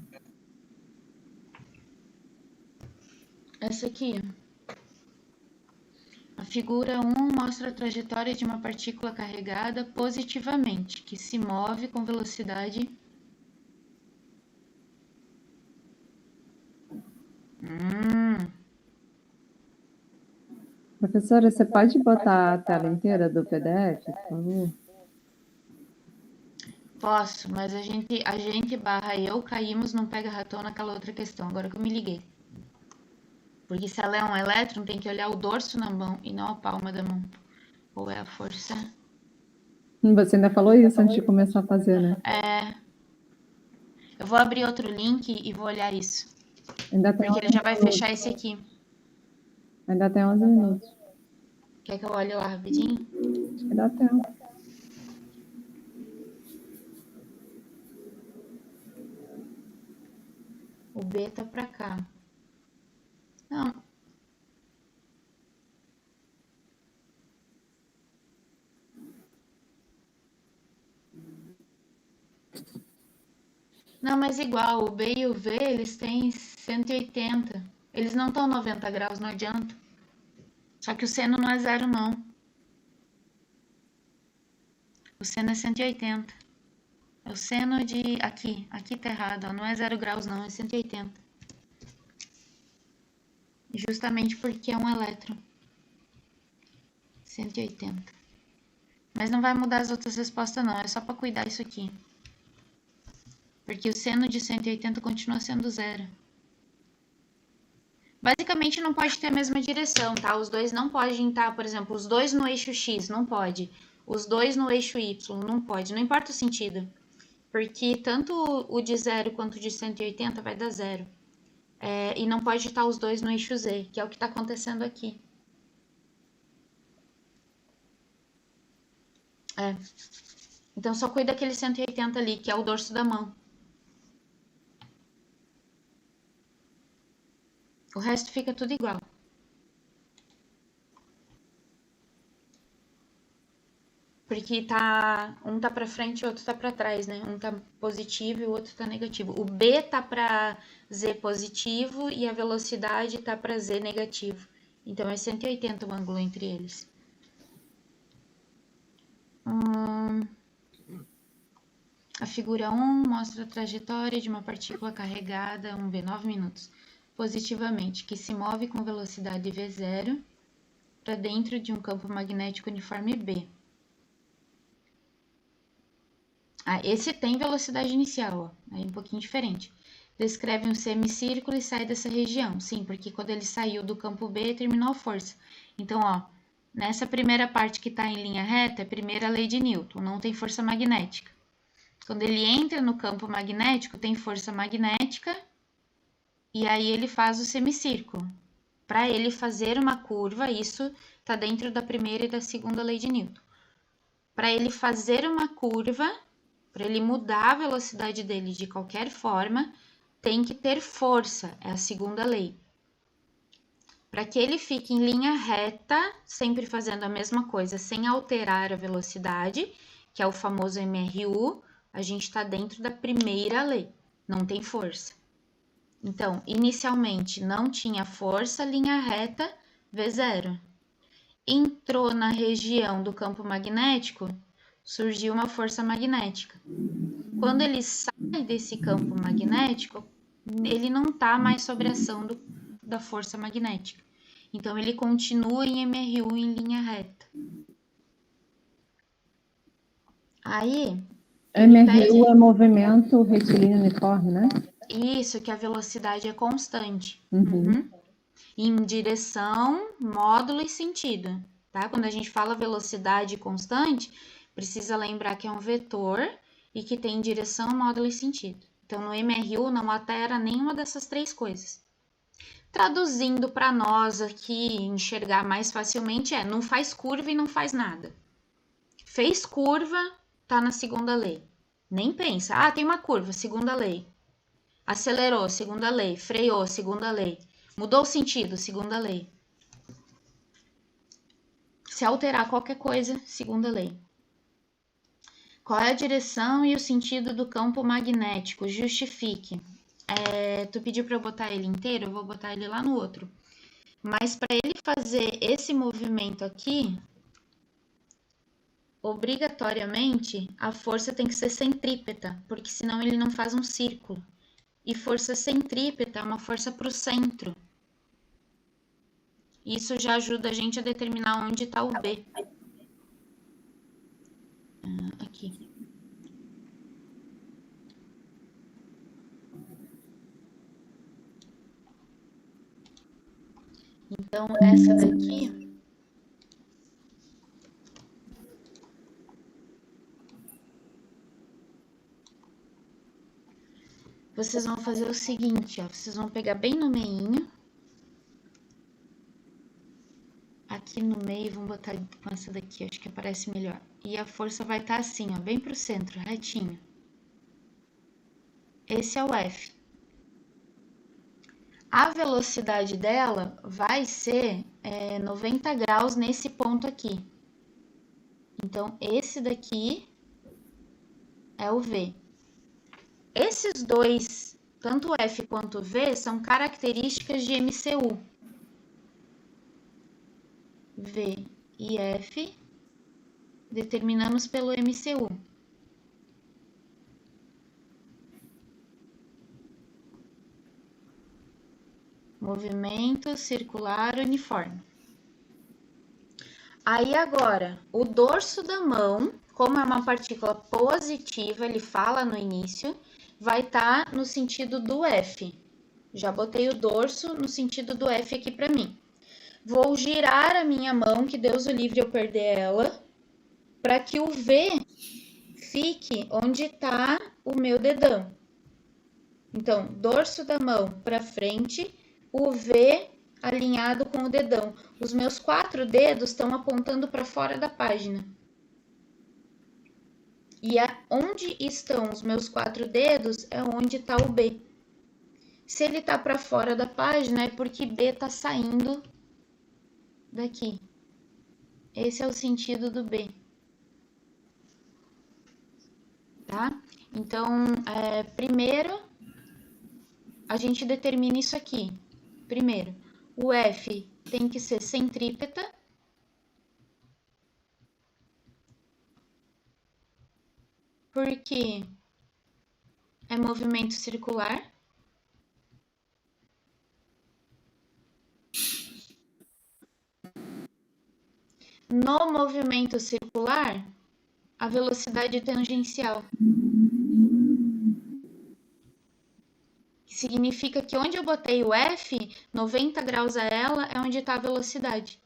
Essa aqui. A figura 1 mostra a trajetória de uma partícula carregada positivamente, que se move com velocidade... Professora, você pode botar a tela inteira do PDF, por favor? Posso, mas a gente barra eu caímos num pega-ratão naquela outra questão, agora que eu me liguei. Porque se ela é um elétron, tem que olhar o dorso na mão e não a palma da mão. Ou é a força? Você ainda falou isso antes de começar a fazer, né? É. Eu vou abrir outro link e vou olhar isso. Ainda tem porque ele já vai fechar esse aqui. Ainda tem 11 minutos. Quer que eu olhe lá rapidinho? Acho que dá tempo. O B tá pra cá. Não. Não, mas igual, o B e o V, eles têm 180. Eles não estão 90 graus, não adianta. Só que o seno não é zero, não. O seno é 180. É o seno de... Aqui tá errado, ó. Não é 0 graus, não, é 180. Justamente porque é um elétron. 180. Mas não vai mudar as outras respostas, não. É só para cuidar isso aqui. Porque o seno de 180 continua sendo zero. Basicamente, não pode ter a mesma direção, tá? Os dois não podem estar, por exemplo, os dois no eixo X, não pode. Os dois no eixo Y, não pode. Não importa o sentido. Porque tanto o de 0 quanto o de 180 vai dar 0. E não pode estar os dois no eixo Z, que é o que está acontecendo aqui. Então, só cuida daquele 180 ali, que é o dorso da mão. O resto fica tudo igual. Porque um tá pra frente e o outro tá pra trás, né? Um tá positivo e o outro tá negativo. O B tá pra Z positivo e a velocidade tá pra Z negativo. Então, é 180 o ângulo entre eles. A figura 1 mostra a trajetória de uma partícula carregada 1V 9 minutos positivamente, que se move com velocidade V0 para dentro de um campo magnético uniforme B. Esse tem velocidade inicial, ó, aí um pouquinho diferente. Descreve um semicírculo e sai dessa região. Sim, porque quando ele saiu do campo B, terminou a força. Então, ó, nessa primeira parte que está em linha reta, é a primeira lei de Newton, não tem força magnética. Quando ele entra no campo magnético, tem força magnética e aí ele faz o semicírculo. Para ele fazer uma curva, isso está dentro da primeira e da segunda lei de Newton. Para ele fazer uma curva, para ele mudar a velocidade dele de qualquer forma, tem que ter força, é a segunda lei. Para que ele fique em linha reta, sempre fazendo a mesma coisa, sem alterar a velocidade, que é o famoso MRU, a gente está dentro da primeira lei, não tem força. Então, inicialmente não tinha força, linha reta, V0. Entrou na região do campo magnético, surgiu uma força magnética. Quando ele sai desse campo magnético, ele não está mais sob a ação da força magnética. Então, ele continua em MRU em linha reta. Aí... MRU é movimento retilíneo uniforme, né? Isso, que a velocidade é constante. Em direção, módulo e sentido. Tá? Quando a gente fala velocidade constante, precisa lembrar que é um vetor e que tem direção, módulo e sentido. Então, no MRU não altera nenhuma dessas três coisas. Traduzindo para nós aqui, enxergar mais facilmente, não faz curva e não faz nada. Fez curva, tá na segunda lei. Nem pensa, tem uma curva, segunda lei. Acelerou, segunda lei. Freou, segunda lei. Mudou o sentido, segunda lei. Se alterar qualquer coisa, segunda lei. Qual é a direção e o sentido do campo magnético? Justifique. Tu pediu para eu botar ele inteiro, eu vou botar ele lá no outro. Mas para ele fazer esse movimento aqui, obrigatoriamente, a força tem que ser centrípeta, porque senão ele não faz um círculo. E força centrípeta é uma força para o centro. Isso já ajuda a gente a determinar onde está o B. Aqui. Então, essa daqui... Vocês vão fazer o seguinte, ó. Vocês vão pegar bem no meinho. Aqui no meio, vamos botar com essa daqui, acho que aparece melhor. E a força vai estar assim, ó, bem pro centro, retinho. Esse é o F. A velocidade dela vai ser 90 graus nesse ponto aqui. Então, esse daqui é o V. Esses dois, tanto o F quanto o V, são características de MCU. V e F determinamos pelo MCU. Movimento circular uniforme. Aí agora, o dorso da mão, como é uma partícula positiva, ele fala no início, vai estar no sentido do F. Já botei o dorso no sentido do F aqui para mim. Vou girar a minha mão, que Deus o livre eu perder ela, para que o V fique onde está o meu dedão. Então, dorso da mão para frente, o V alinhado com o dedão. Os meus 4 dedos estão apontando para fora da página. E onde estão os meus 4 dedos é onde está o B. Se ele está para fora da página, é porque B está saindo daqui. Esse é o sentido do B. Tá? Então, primeiro, a gente determina isso aqui. Primeiro, o F tem que ser centrípeta. Porque é movimento circular. No movimento circular, a velocidade tangencial. Significa que onde eu botei o F, 90 graus a ela, é onde está a velocidade.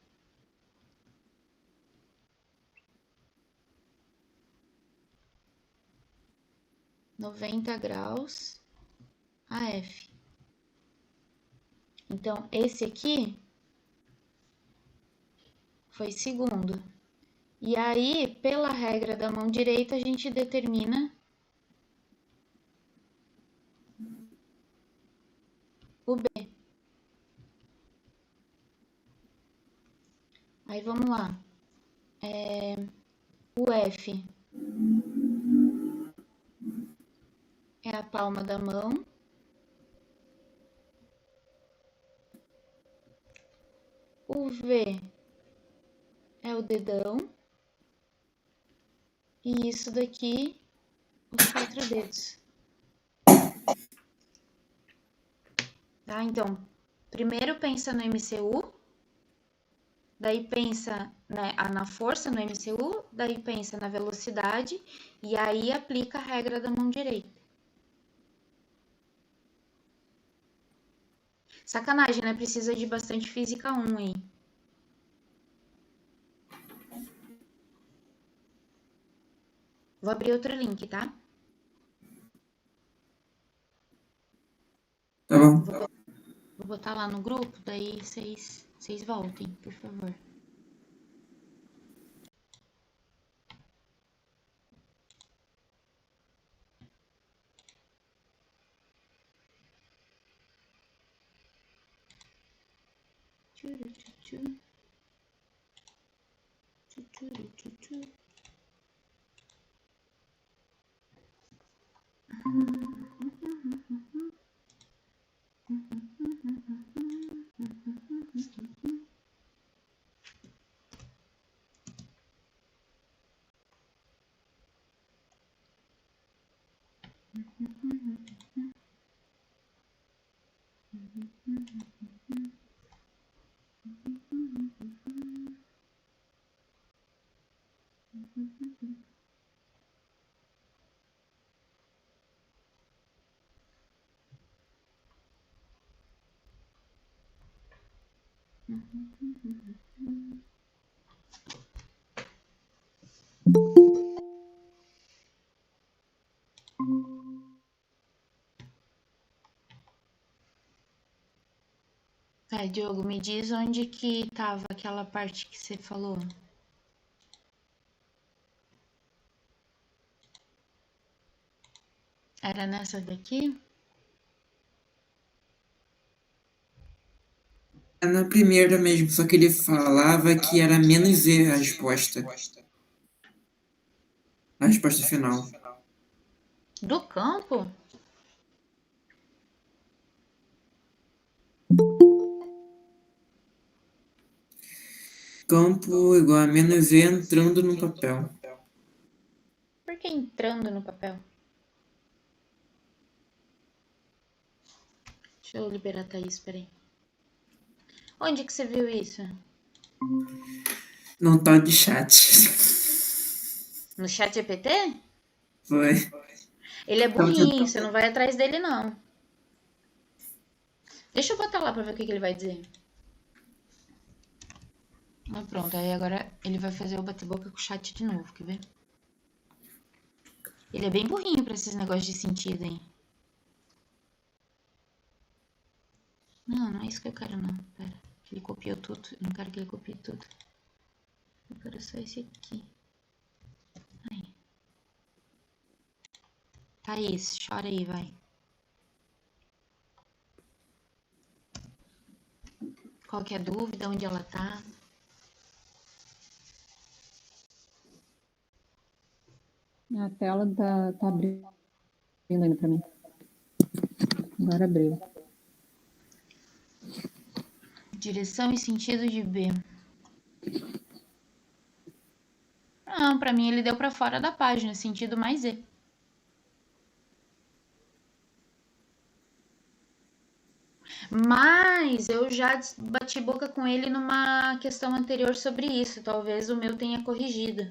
(90° a F). Então, esse aqui foi segundo. E aí, pela regra da mão direita, a gente determina o B. Aí, vamos lá. O F é a palma da mão. O V é o dedão. E isso daqui, os 4 dedos. Tá? Então, primeiro pensa no MCU, daí pensa na força no MCU, daí pensa na velocidade, e aí aplica a regra da mão direita. Sacanagem, né? Precisa de bastante física 1 aí. Vou abrir outro link, tá? Tá bom. Vou botar lá no grupo, daí vocês voltem, por favor. Diogo, me diz onde que tava aquela parte que você falou. Era nessa daqui? Na primeira mesmo, só que ele falava que era menos Z a resposta. A resposta final. Do campo? Campo igual a menos Z entrando no papel. Por que entrando no papel? Deixa eu liberar a Thaís, peraí. Onde que você viu isso? Num tal de chat. No chat GPT? Foi. Ele é burrinho, você não vai atrás dele, não. Deixa eu botar lá pra ver o que ele vai dizer. Ah, pronto, aí agora ele vai fazer o bate-boca com o chat de novo, quer ver? Ele é bem burrinho pra esses negócios de sentido, hein? Não é isso que eu quero, não. Pera, que ele copiou tudo. Eu não quero que ele copie tudo. Eu quero só esse aqui. Aí. Thaís, chora aí, vai. Qual que é a dúvida? Onde ela tá? A tela tá abrindo ainda para mim. Agora abriu. Direção e sentido de B. Não, pra mim ele deu pra fora da página, sentido mais E. Mas eu já bati boca com ele numa questão anterior sobre isso. Talvez o meu tenha corrigido.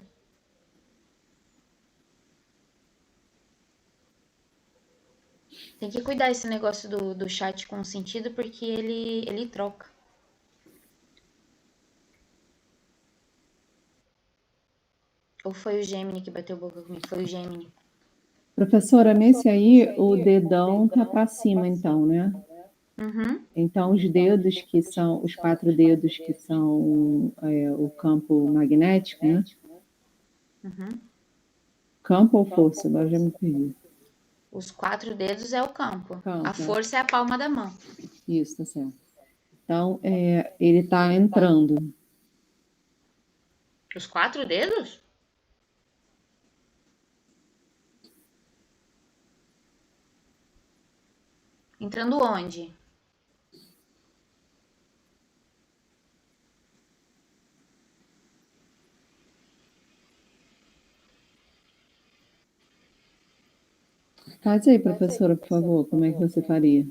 Tem que cuidar esse negócio do chat com sentido, porque ele troca. Ou foi o Gemini que bateu boca comigo? Foi o Gemini. Professora, nesse aí, o dedão tá para cima, então, né? Uhum. Então, os dedos que são, os 4 dedos que são o campo magnético, né? Uhum. Campo ou força? Agora já me perdi. Os 4 dedos é o campo. Campo, A força é a palma da mão. Isso, tá certo. Então, ele tá entrando. Os 4 dedos? Entrando onde? Faz aí, professora, por favor, como é que você faria?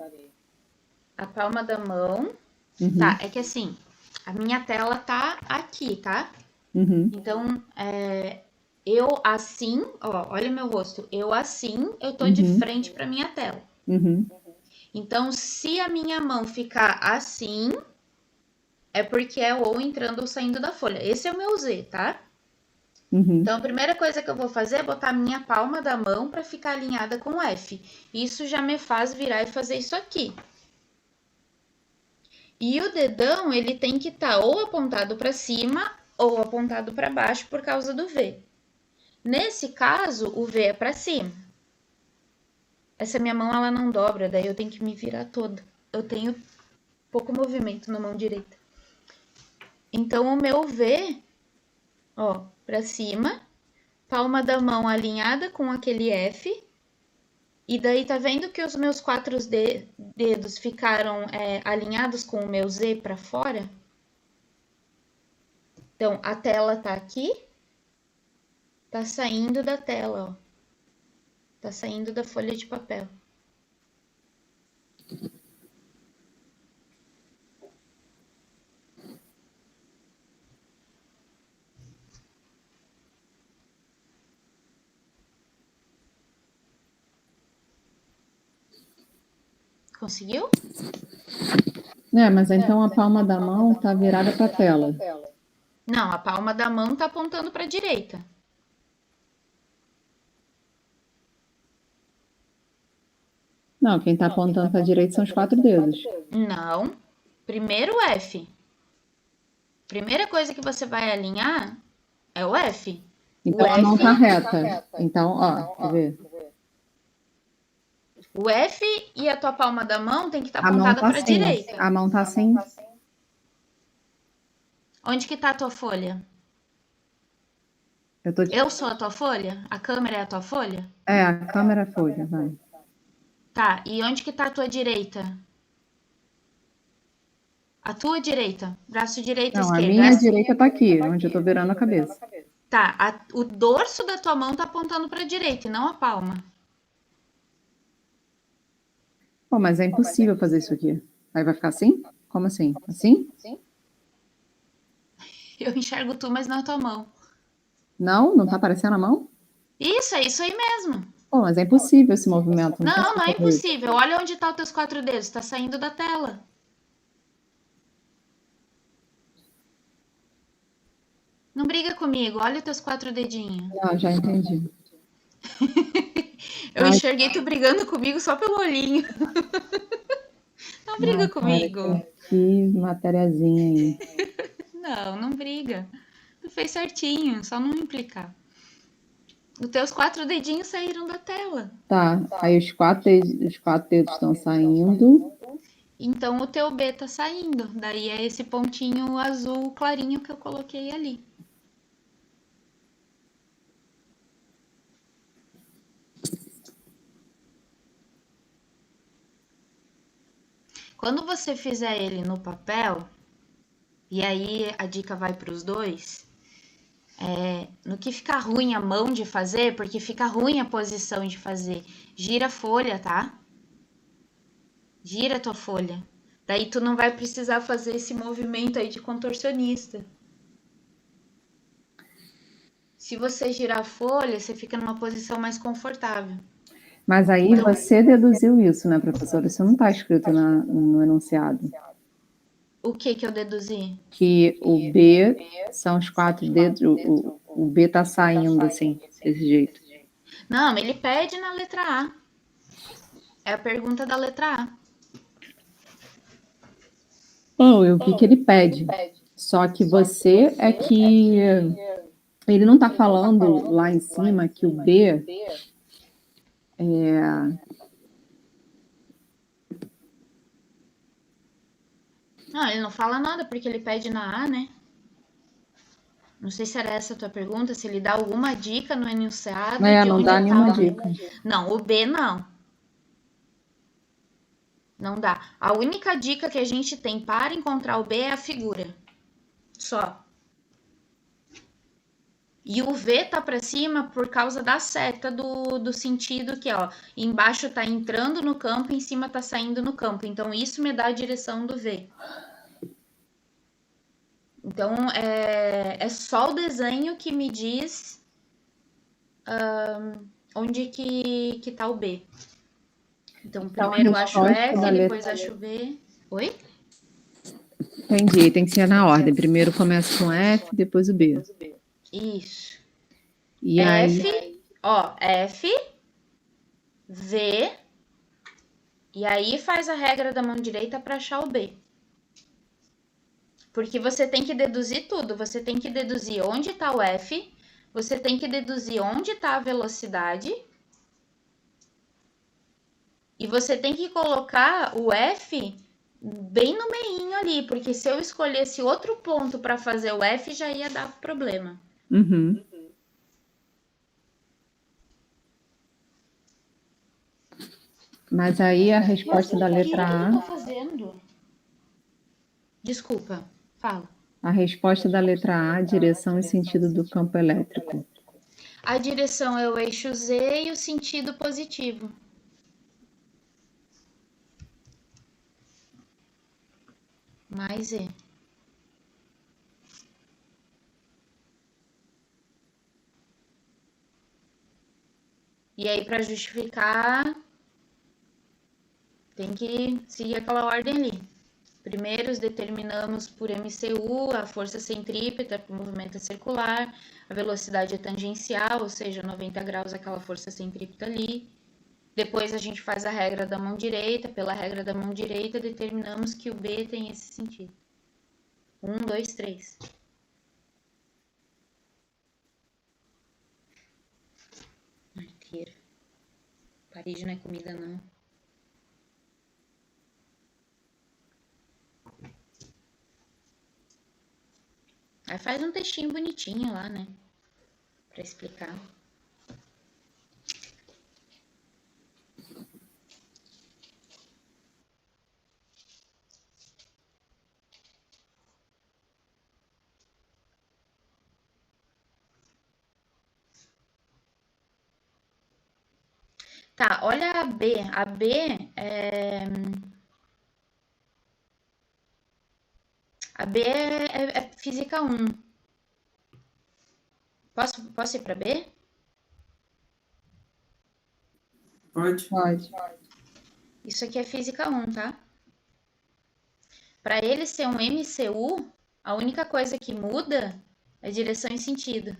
A palma da mão. Uhum. Tá, é que assim, a minha tela tá aqui, tá? Uhum. Então, eu assim, ó, olha meu rosto. Eu assim, eu tô Uhum. de frente pra minha tela. Uhum. Então, se a minha mão ficar assim, é porque é ou entrando ou saindo da folha. Esse é o meu Z, tá? Uhum. Então, a primeira coisa que eu vou fazer é botar a minha palma da mão para ficar alinhada com o F. Isso já me faz virar e fazer isso aqui. E o dedão, ele tem que estar ou apontado para cima ou apontado para baixo por causa do V. Nesse caso, o V é para cima. Essa minha mão, ela não dobra, daí eu tenho que me virar toda. Eu tenho pouco movimento na mão direita. Então, o meu V, ó, para cima, palma da mão alinhada com aquele F. E daí, tá vendo que os meus 4 dedos ficaram alinhados com o meu Z para fora? Então, a tela tá aqui. Tá saindo da tela, ó. Tá saindo da folha de papel. Conseguiu? Mas então a palma da mão tá virada para a tela. Não, a palma da mão tá apontando para a direita. Não, quem tá apontando para a direita são os 4 dedos. Não. Primeiro o F. Primeira coisa que você vai alinhar é o F. Então o a mão F, tá reta. Então, ó, quer ver? O F e a tua palma da mão tem que estar A mão apontada tá para a assim. direita. A mão tá assim. Onde que tá a tua folha? Eu tô... Eu sou a tua folha? A câmera é a tua folha? a câmera folha, vai. Tá, e onde que tá a tua direita? A tua direita. Braço direito e Não, a esquerdo. minha direita tá aqui, onde eu tô virando a cabeça. Tá, o dorso da tua mão tá apontando para a direita e não a palma. Pô, mas é impossível fazer isso aqui. Aí vai ficar assim? Como assim? Assim? Eu enxergo tu, mas não a tua mão. Não tá aparecendo a mão? Isso, é isso aí mesmo. Pô, mas é impossível esse movimento. Não é impossível. Olha onde tá os teus 4 dedos. Tá saindo da tela. Não briga comigo. Olha os teus 4 dedinhos. Já entendi. Eu Ai. enxerguei tu brigando comigo só pelo olhinho. Não briga Ai, cara, comigo. que matériazinha aí. Não briga. Tu fez certinho, só não implicar. Os teus 4 dedinhos saíram da tela. Tá, aí os quatro dedos estão saindo. Então o teu B tá saindo. Daí é esse pontinho azul clarinho que eu coloquei ali. Quando você fizer ele no papel, e aí a dica vai para os dois, no que fica ruim a mão de fazer, porque fica ruim a posição de fazer, gira a folha, tá? Gira a tua folha. Daí tu não vai precisar fazer esse movimento aí de contorcionista. Se você girar a folha, você fica numa posição mais confortável. Mas aí você deduziu isso, né, professora? Isso não está escrito no enunciado. O que eu deduzi? Que o B são os 4 dedos, o B está saindo assim, desse jeito. Não, ele pede na letra A. É a pergunta da letra A. Bom, eu vi que ele pede. Só que você é que... Ele não está falando lá em cima que o B Não, ele não fala nada porque ele pede na A, né? Não sei se era essa a tua pergunta, se ele dá alguma dica no enunciado. não dá nenhuma dica. Não, o B não. Não dá. A única dica que a gente tem para encontrar o B é a figura. Só. E o V tá para cima por causa da seta do sentido que, ó, embaixo tá entrando no campo, em cima tá saindo no campo. Então, isso me dá a direção do V. Então, é só o desenho que me diz onde que tá o B. Então, primeiro eu acho F, depois acho V. Oi? Entendi, tem que ser na ordem. Primeiro começa com F, depois o B. Isso. E F, aí... ó, F, V, e aí faz a regra da mão direita para achar o B. Porque você tem que deduzir tudo. Você tem que deduzir onde está o F, você tem que deduzir onde está a velocidade, e você tem que colocar o F bem no meinho ali, porque se eu escolhesse outro ponto para fazer o F, já ia dar problema. Uhum. Mas aí a resposta da letra A... O que eu tô fazendo? Desculpa, fala. A resposta da letra A, direção e sentido do campo elétrico. A direção é o eixo Z e o sentido positivo. Mais Z. E aí, para justificar, tem que seguir aquela ordem ali. Primeiro, determinamos por MCU a força centrípeta para o movimento circular, a velocidade é tangencial, ou seja, 90 graus aquela força centrípeta ali. Depois a gente faz a regra da mão direita, pela regra da mão direita determinamos que o B tem esse sentido. 1, 2, 3. Arteira. Parede não é comida, não. Aí faz um textinho bonitinho lá, né? Pra explicar. Tá, olha a B. A B é... A B é física 1. Posso ir para B? Pode. Isso aqui é física 1, tá? Para ele ser um MCU, a única coisa que muda é direção e sentido.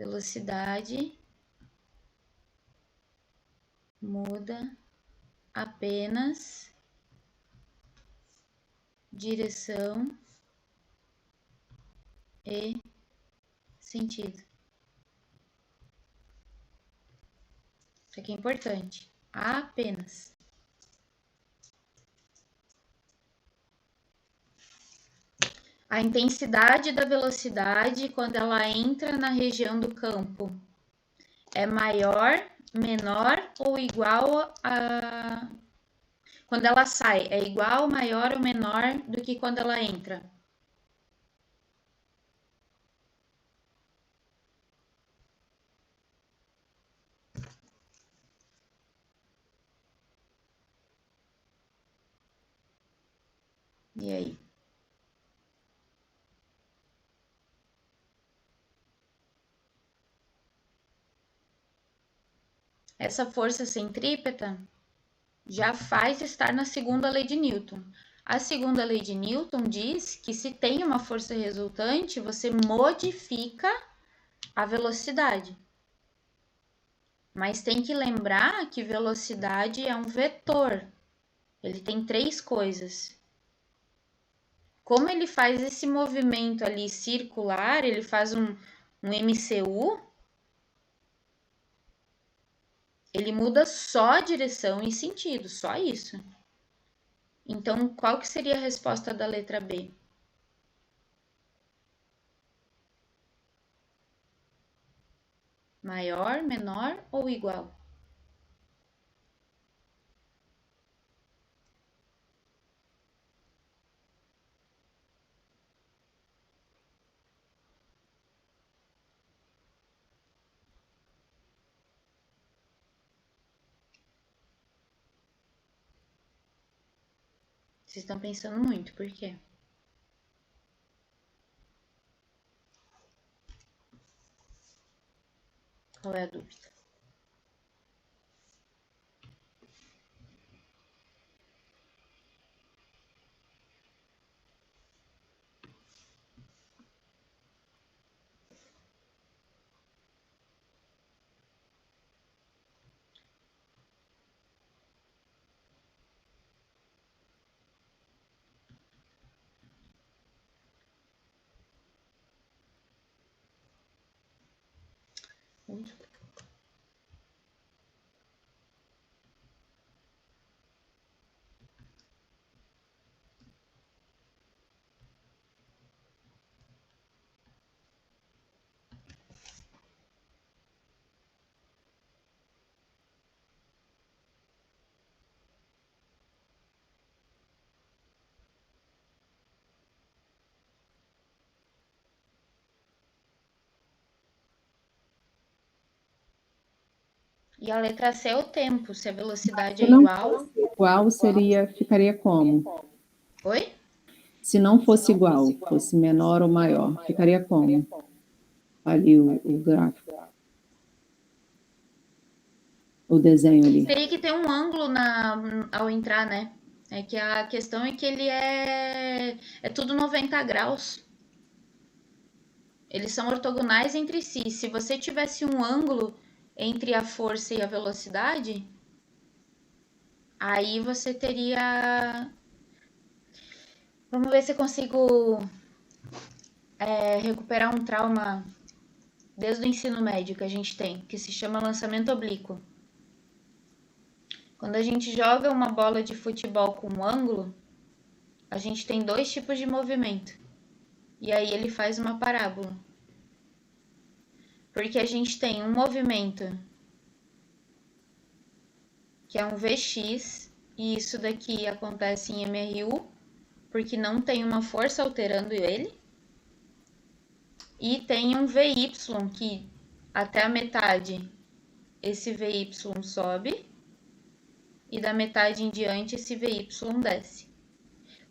Velocidade muda apenas direção e sentido. Isso aqui é importante. Apenas. A intensidade da velocidade quando ela entra na região do campo é maior, menor ou igual a... Quando ela sai, é igual, maior ou menor do que quando ela entra? E aí? Essa força centrípeta já faz estar na segunda lei de Newton. A segunda lei de Newton diz que se tem uma força resultante, você modifica a velocidade. Mas tem que lembrar que velocidade é um vetor. Ele tem 3 coisas. Como ele faz esse movimento ali circular, ele faz um MCU, ele muda só a direção e sentido, só isso. Então, qual que seria a resposta da letra B? Maior, menor ou igual? Vocês estão pensando muito, por quê? Qual é a dúvida? E a letra C é o tempo, se a velocidade é igual. Igual ficaria como? Oi? Se não fosse igual, fosse menor ou maior, ficaria como? Ali o gráfico. O desenho ali. Teria que ter um ângulo ao entrar, né? É que a questão é que ele é tudo 90 graus. Eles são ortogonais entre si. Se você tivesse um ângulo entre a força e a velocidade, aí você teria... Vamos ver se eu consigo recuperar um trauma desde o ensino médio que a gente tem, que se chama lançamento oblíquo. Quando a gente joga uma bola de futebol com um ângulo, a gente tem 2 tipos de movimento. E aí ele faz uma parábola. Porque a gente tem um movimento que é um Vx, e isso daqui acontece em MRU, porque não tem uma força alterando ele. E tem um Vy, que até a metade esse Vy sobe, e da metade em diante esse Vy desce.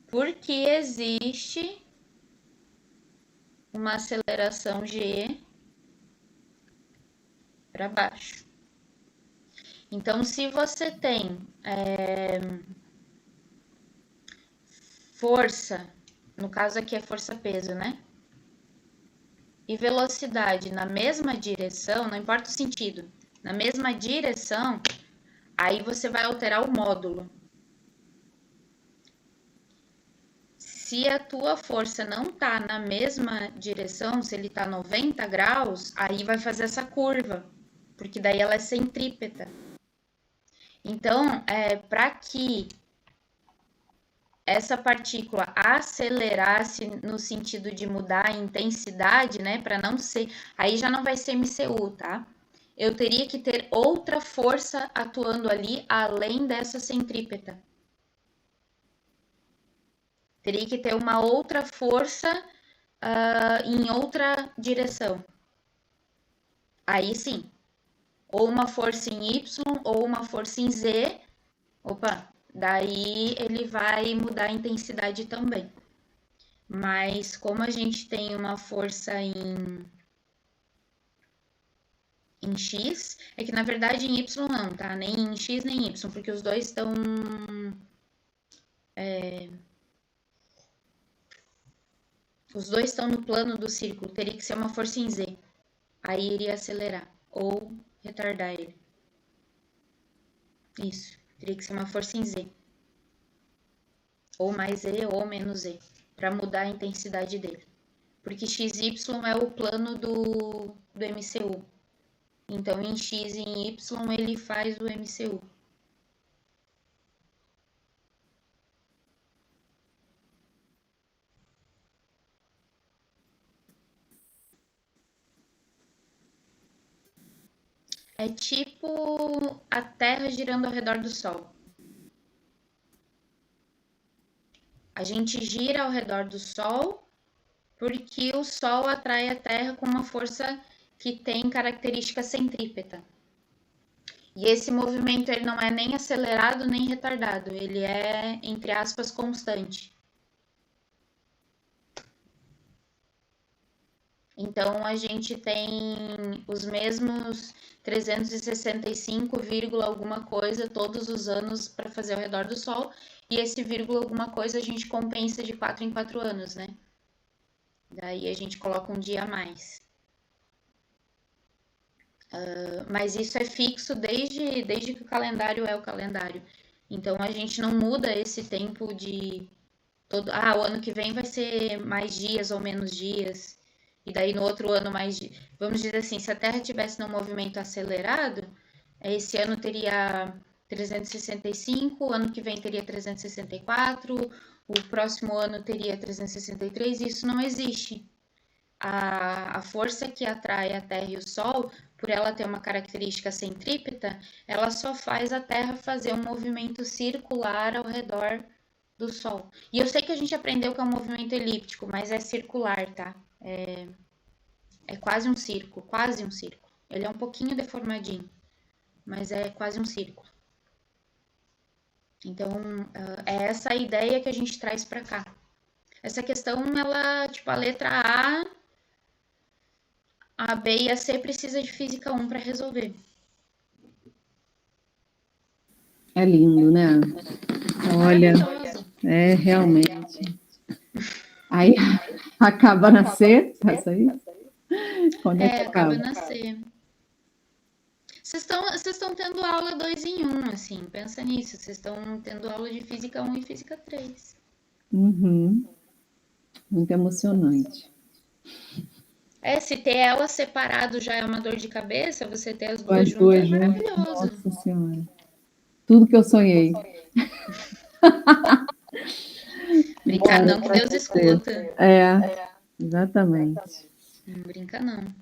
Porque existe uma aceleração G para baixo. Então, se você tem força, no caso aqui é força-peso, né? e velocidade na mesma direção, não importa o sentido, na mesma direção, aí você vai alterar o módulo. Se a tua força não tá na mesma direção, se ele tá 90 graus, aí vai fazer essa curva, porque daí ela é centrípeta. Então, para que essa partícula acelerasse no sentido de mudar a intensidade, né, para não ser, aí já não vai ser MCU, tá? Eu teria que ter outra força atuando ali além dessa centrípeta. Teria que ter uma outra força em outra direção. Aí sim. Ou uma força em Y ou uma força em Z. Opa, daí ele vai mudar a intensidade também. Mas como a gente tem uma força em X, é que na verdade em Y não, tá? Nem em X nem em Y, porque os dois estão... os dois estão no plano do círculo, teria que ser uma força em Z. Aí iria acelerar ou retardar ele. Isso, teria que ser uma força em Z. Ou mais Z ou menos Z, para mudar a intensidade dele. Porque XY é o plano do MCU. Então, em X e em Y, ele faz o MCU. É tipo a Terra girando ao redor do Sol. A gente gira ao redor do Sol porque o Sol atrai a Terra com uma força que tem característica centrípeta. E esse movimento ele não é nem acelerado nem retardado, ele é, entre aspas, constante. Então, a gente tem os mesmos 365, alguma coisa todos os anos para fazer ao redor do Sol, e esse vírgula alguma coisa a gente compensa de 4 em 4 anos, né? Daí a gente coloca um dia a mais. Mas isso é fixo desde que o calendário é o calendário. Então, a gente não muda esse tempo de... o ano que vem vai ser mais dias ou menos dias. E daí no outro ano mais... Vamos dizer assim, se a Terra tivesse num movimento acelerado, esse ano teria 365, ano que vem teria 364, o próximo ano teria 363, e isso não existe. A força que atrai a Terra e o Sol, por ela ter uma característica centrípeta, ela só faz a Terra fazer um movimento circular ao redor do Sol. E eu sei que a gente aprendeu que é um movimento elíptico, mas é circular, tá? É quase um círculo, quase um círculo. Ele é um pouquinho deformadinho, mas é quase um círculo. Então, é essa a ideia que a gente traz para cá. Essa questão, ela, tipo, a letra A, B e a C precisa de Física 1 para resolver. É lindo, né? Olha, realmente. Aí acaba na C, essa aí? Quando é que acaba na C. Vocês estão tendo aula 2 em 1, assim, pensa nisso. Vocês estão tendo aula de Física 1 e Física 3. Uhum. Muito emocionante. Se ter ela separado já é uma dor de cabeça, você ter as duas juntas é maravilhoso. Nossa Senhora. Tudo que eu sonhei. Brincar não, que Deus escuta. Exatamente. Não brinca não.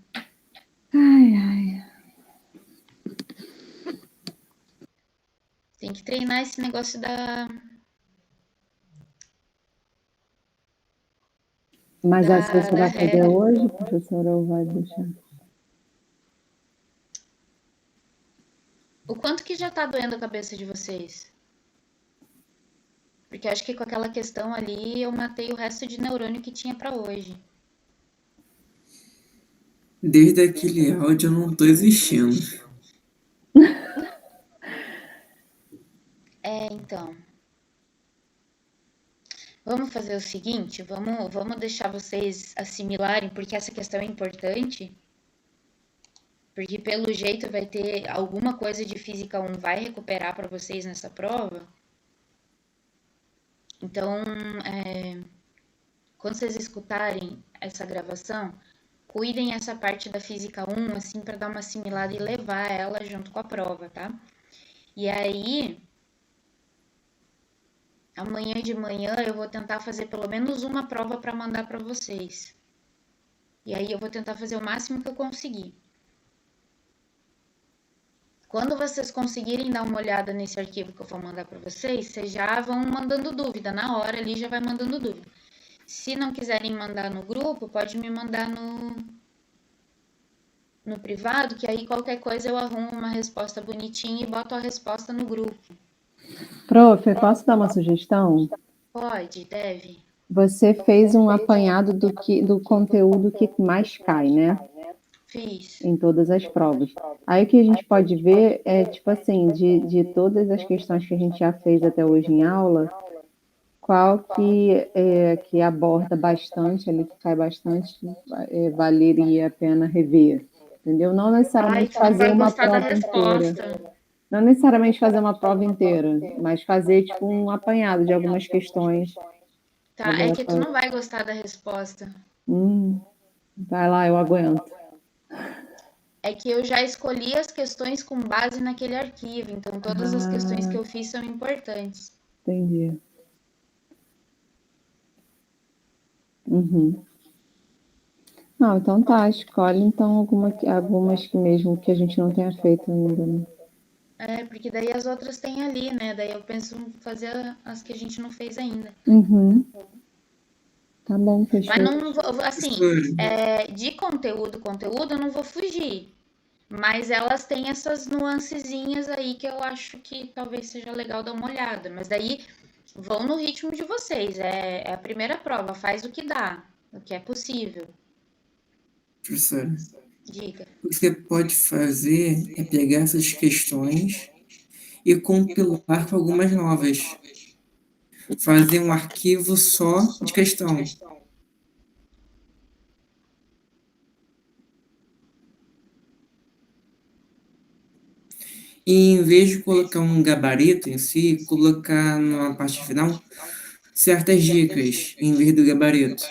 Ai. Tem que treinar esse negócio Mas a você vai fazer hoje, professora, ou vai deixar? O quanto que já tá doendo a cabeça de vocês? Porque acho que com aquela questão ali eu matei o resto de neurônio que tinha para hoje. Desde aquele áudio eu não tô existindo. Então. Vamos fazer o seguinte, vamos deixar vocês assimilarem, porque essa questão é importante, porque pelo jeito vai ter alguma coisa de Física 1 vai recuperar para vocês nessa prova. Então, quando vocês escutarem essa gravação, cuidem essa parte da Física 1, assim, para dar uma assimilada e levar ela junto com a prova, tá? E aí, amanhã de manhã eu vou tentar fazer pelo menos uma prova para mandar para vocês. E aí eu vou tentar fazer o máximo que eu conseguir. Quando vocês conseguirem dar uma olhada nesse arquivo que eu vou mandar para vocês, vocês já vão mandando dúvida. Na hora ali já vai mandando dúvida. Se não quiserem mandar no grupo, pode me mandar no privado, que aí qualquer coisa eu arrumo uma resposta bonitinha e boto a resposta no grupo. Prof, posso dar uma sugestão? Pode, deve. Você fez um apanhado do conteúdo que mais cai, né? Fiz. Em todas as provas. Aí o que a gente pode ver é, tipo assim, de todas as questões que a gente já fez até hoje em aula, qual que aborda bastante, ali que cai bastante, valeria a pena rever. Entendeu? Não necessariamente fazer uma prova inteira. Não necessariamente fazer uma prova inteira, mas fazer tipo um apanhado de algumas questões. Tá, é que tu não vai gostar da resposta. Vai lá, eu aguento. É que eu já escolhi as questões com base naquele arquivo, então todas as questões que eu fiz são importantes. Entendi. Não, então tá, escolhe então algumas que mesmo que a gente não tenha feito ainda, né? Porque daí as outras tem ali, né? Daí eu penso em fazer as que a gente não fez ainda. Tá bom, fechou. Mas não vou, assim, de conteúdo, eu não vou fugir. Mas elas têm essas nuancezinhas aí que eu acho que talvez seja legal dar uma olhada. Mas daí vão no ritmo de vocês. É a primeira prova, faz o que dá, o que é possível. Professora, Diga. o que você pode fazer é pegar essas questões e compilar com algumas novas. Fazer um arquivo só de questão. E em vez de colocar um gabarito em si, colocar na parte final certas dicas em vez do gabarito.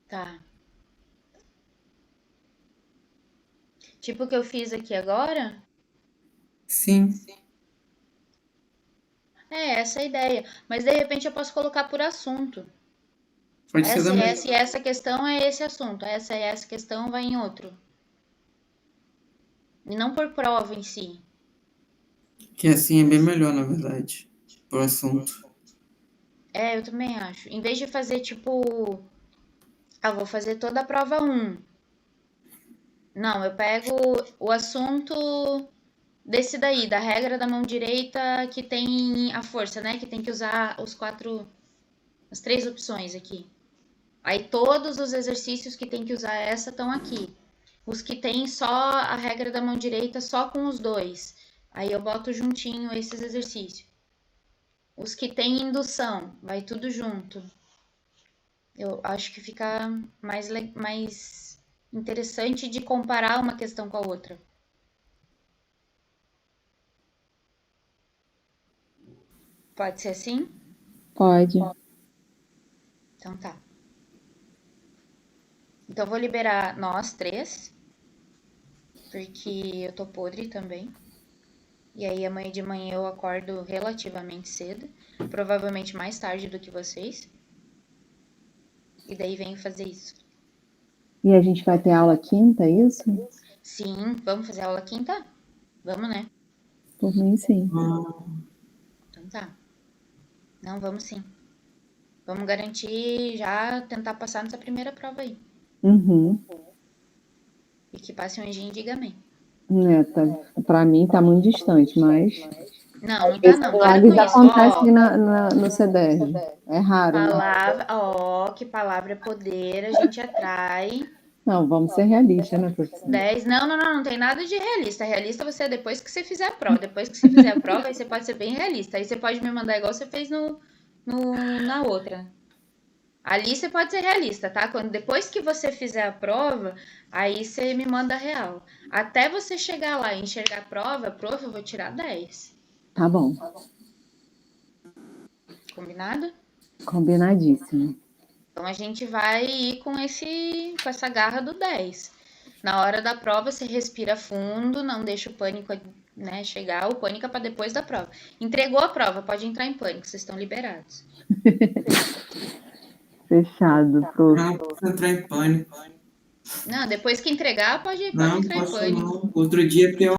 Tá. Tipo o que eu fiz aqui agora? Sim. Essa é a ideia. Mas de repente eu posso colocar por assunto. Pode ser também. Essa questão é esse assunto. Essa questão vai em outro. E não por prova em si. Que assim é bem melhor, na verdade, pro assunto. Eu também acho. Em vez de fazer tipo... vou fazer toda a prova 1. Não, eu pego o assunto desse daí, da regra da mão direita que tem a força, né? Que tem que usar as 3 opções aqui. Aí todos os exercícios que tem que usar essa estão aqui. Os que tem só a regra da mão direita, só com os 2. Aí eu boto juntinho esses exercícios. Os que tem indução, vai tudo junto. Eu acho que fica mais interessante de comparar uma questão com a outra. Pode ser assim? Pode. Então tá. Então vou liberar nós 3, porque eu tô podre também. E aí amanhã de manhã eu acordo relativamente cedo, provavelmente mais tarde do que vocês. E daí venho fazer isso. E a gente vai ter aula quinta, é isso? Sim, vamos fazer aula quinta? Vamos, né? Por mim, sim. Então tá. Não, vamos sim. Vamos garantir já tentar passar nessa primeira prova aí. E que passe um anjinho e diga amém. Pra mim tá muito distante, mas Não, não tá não. Para Milagres com isso. acontecem no CDR. É raro. Palavra, que palavra é poder, a gente atrai. Não, vamos ser realistas, né, professora? 10. Não tem nada de realista. Realista você é depois que você fizer a prova. Depois que você fizer a prova, aí você pode ser bem realista. Aí você pode me mandar igual você fez na outra. Ali você pode ser realista, tá? Depois que você fizer a prova, aí você me manda real. Até você chegar lá e enxergar a prova, eu vou tirar 10. Tá bom. Combinado? Combinadíssimo. Então a gente vai ir com essa garra do 10. Na hora da prova, você respira fundo, não deixa o pânico, né, chegar. O pânico é para depois da prova. Entregou a prova, pode entrar em pânico, vocês estão liberados. Fechado, prof. Não, posso entrar em pânico. Não, depois que entregar, pode Não, entrar em posso pânico. não. Outro dia é pior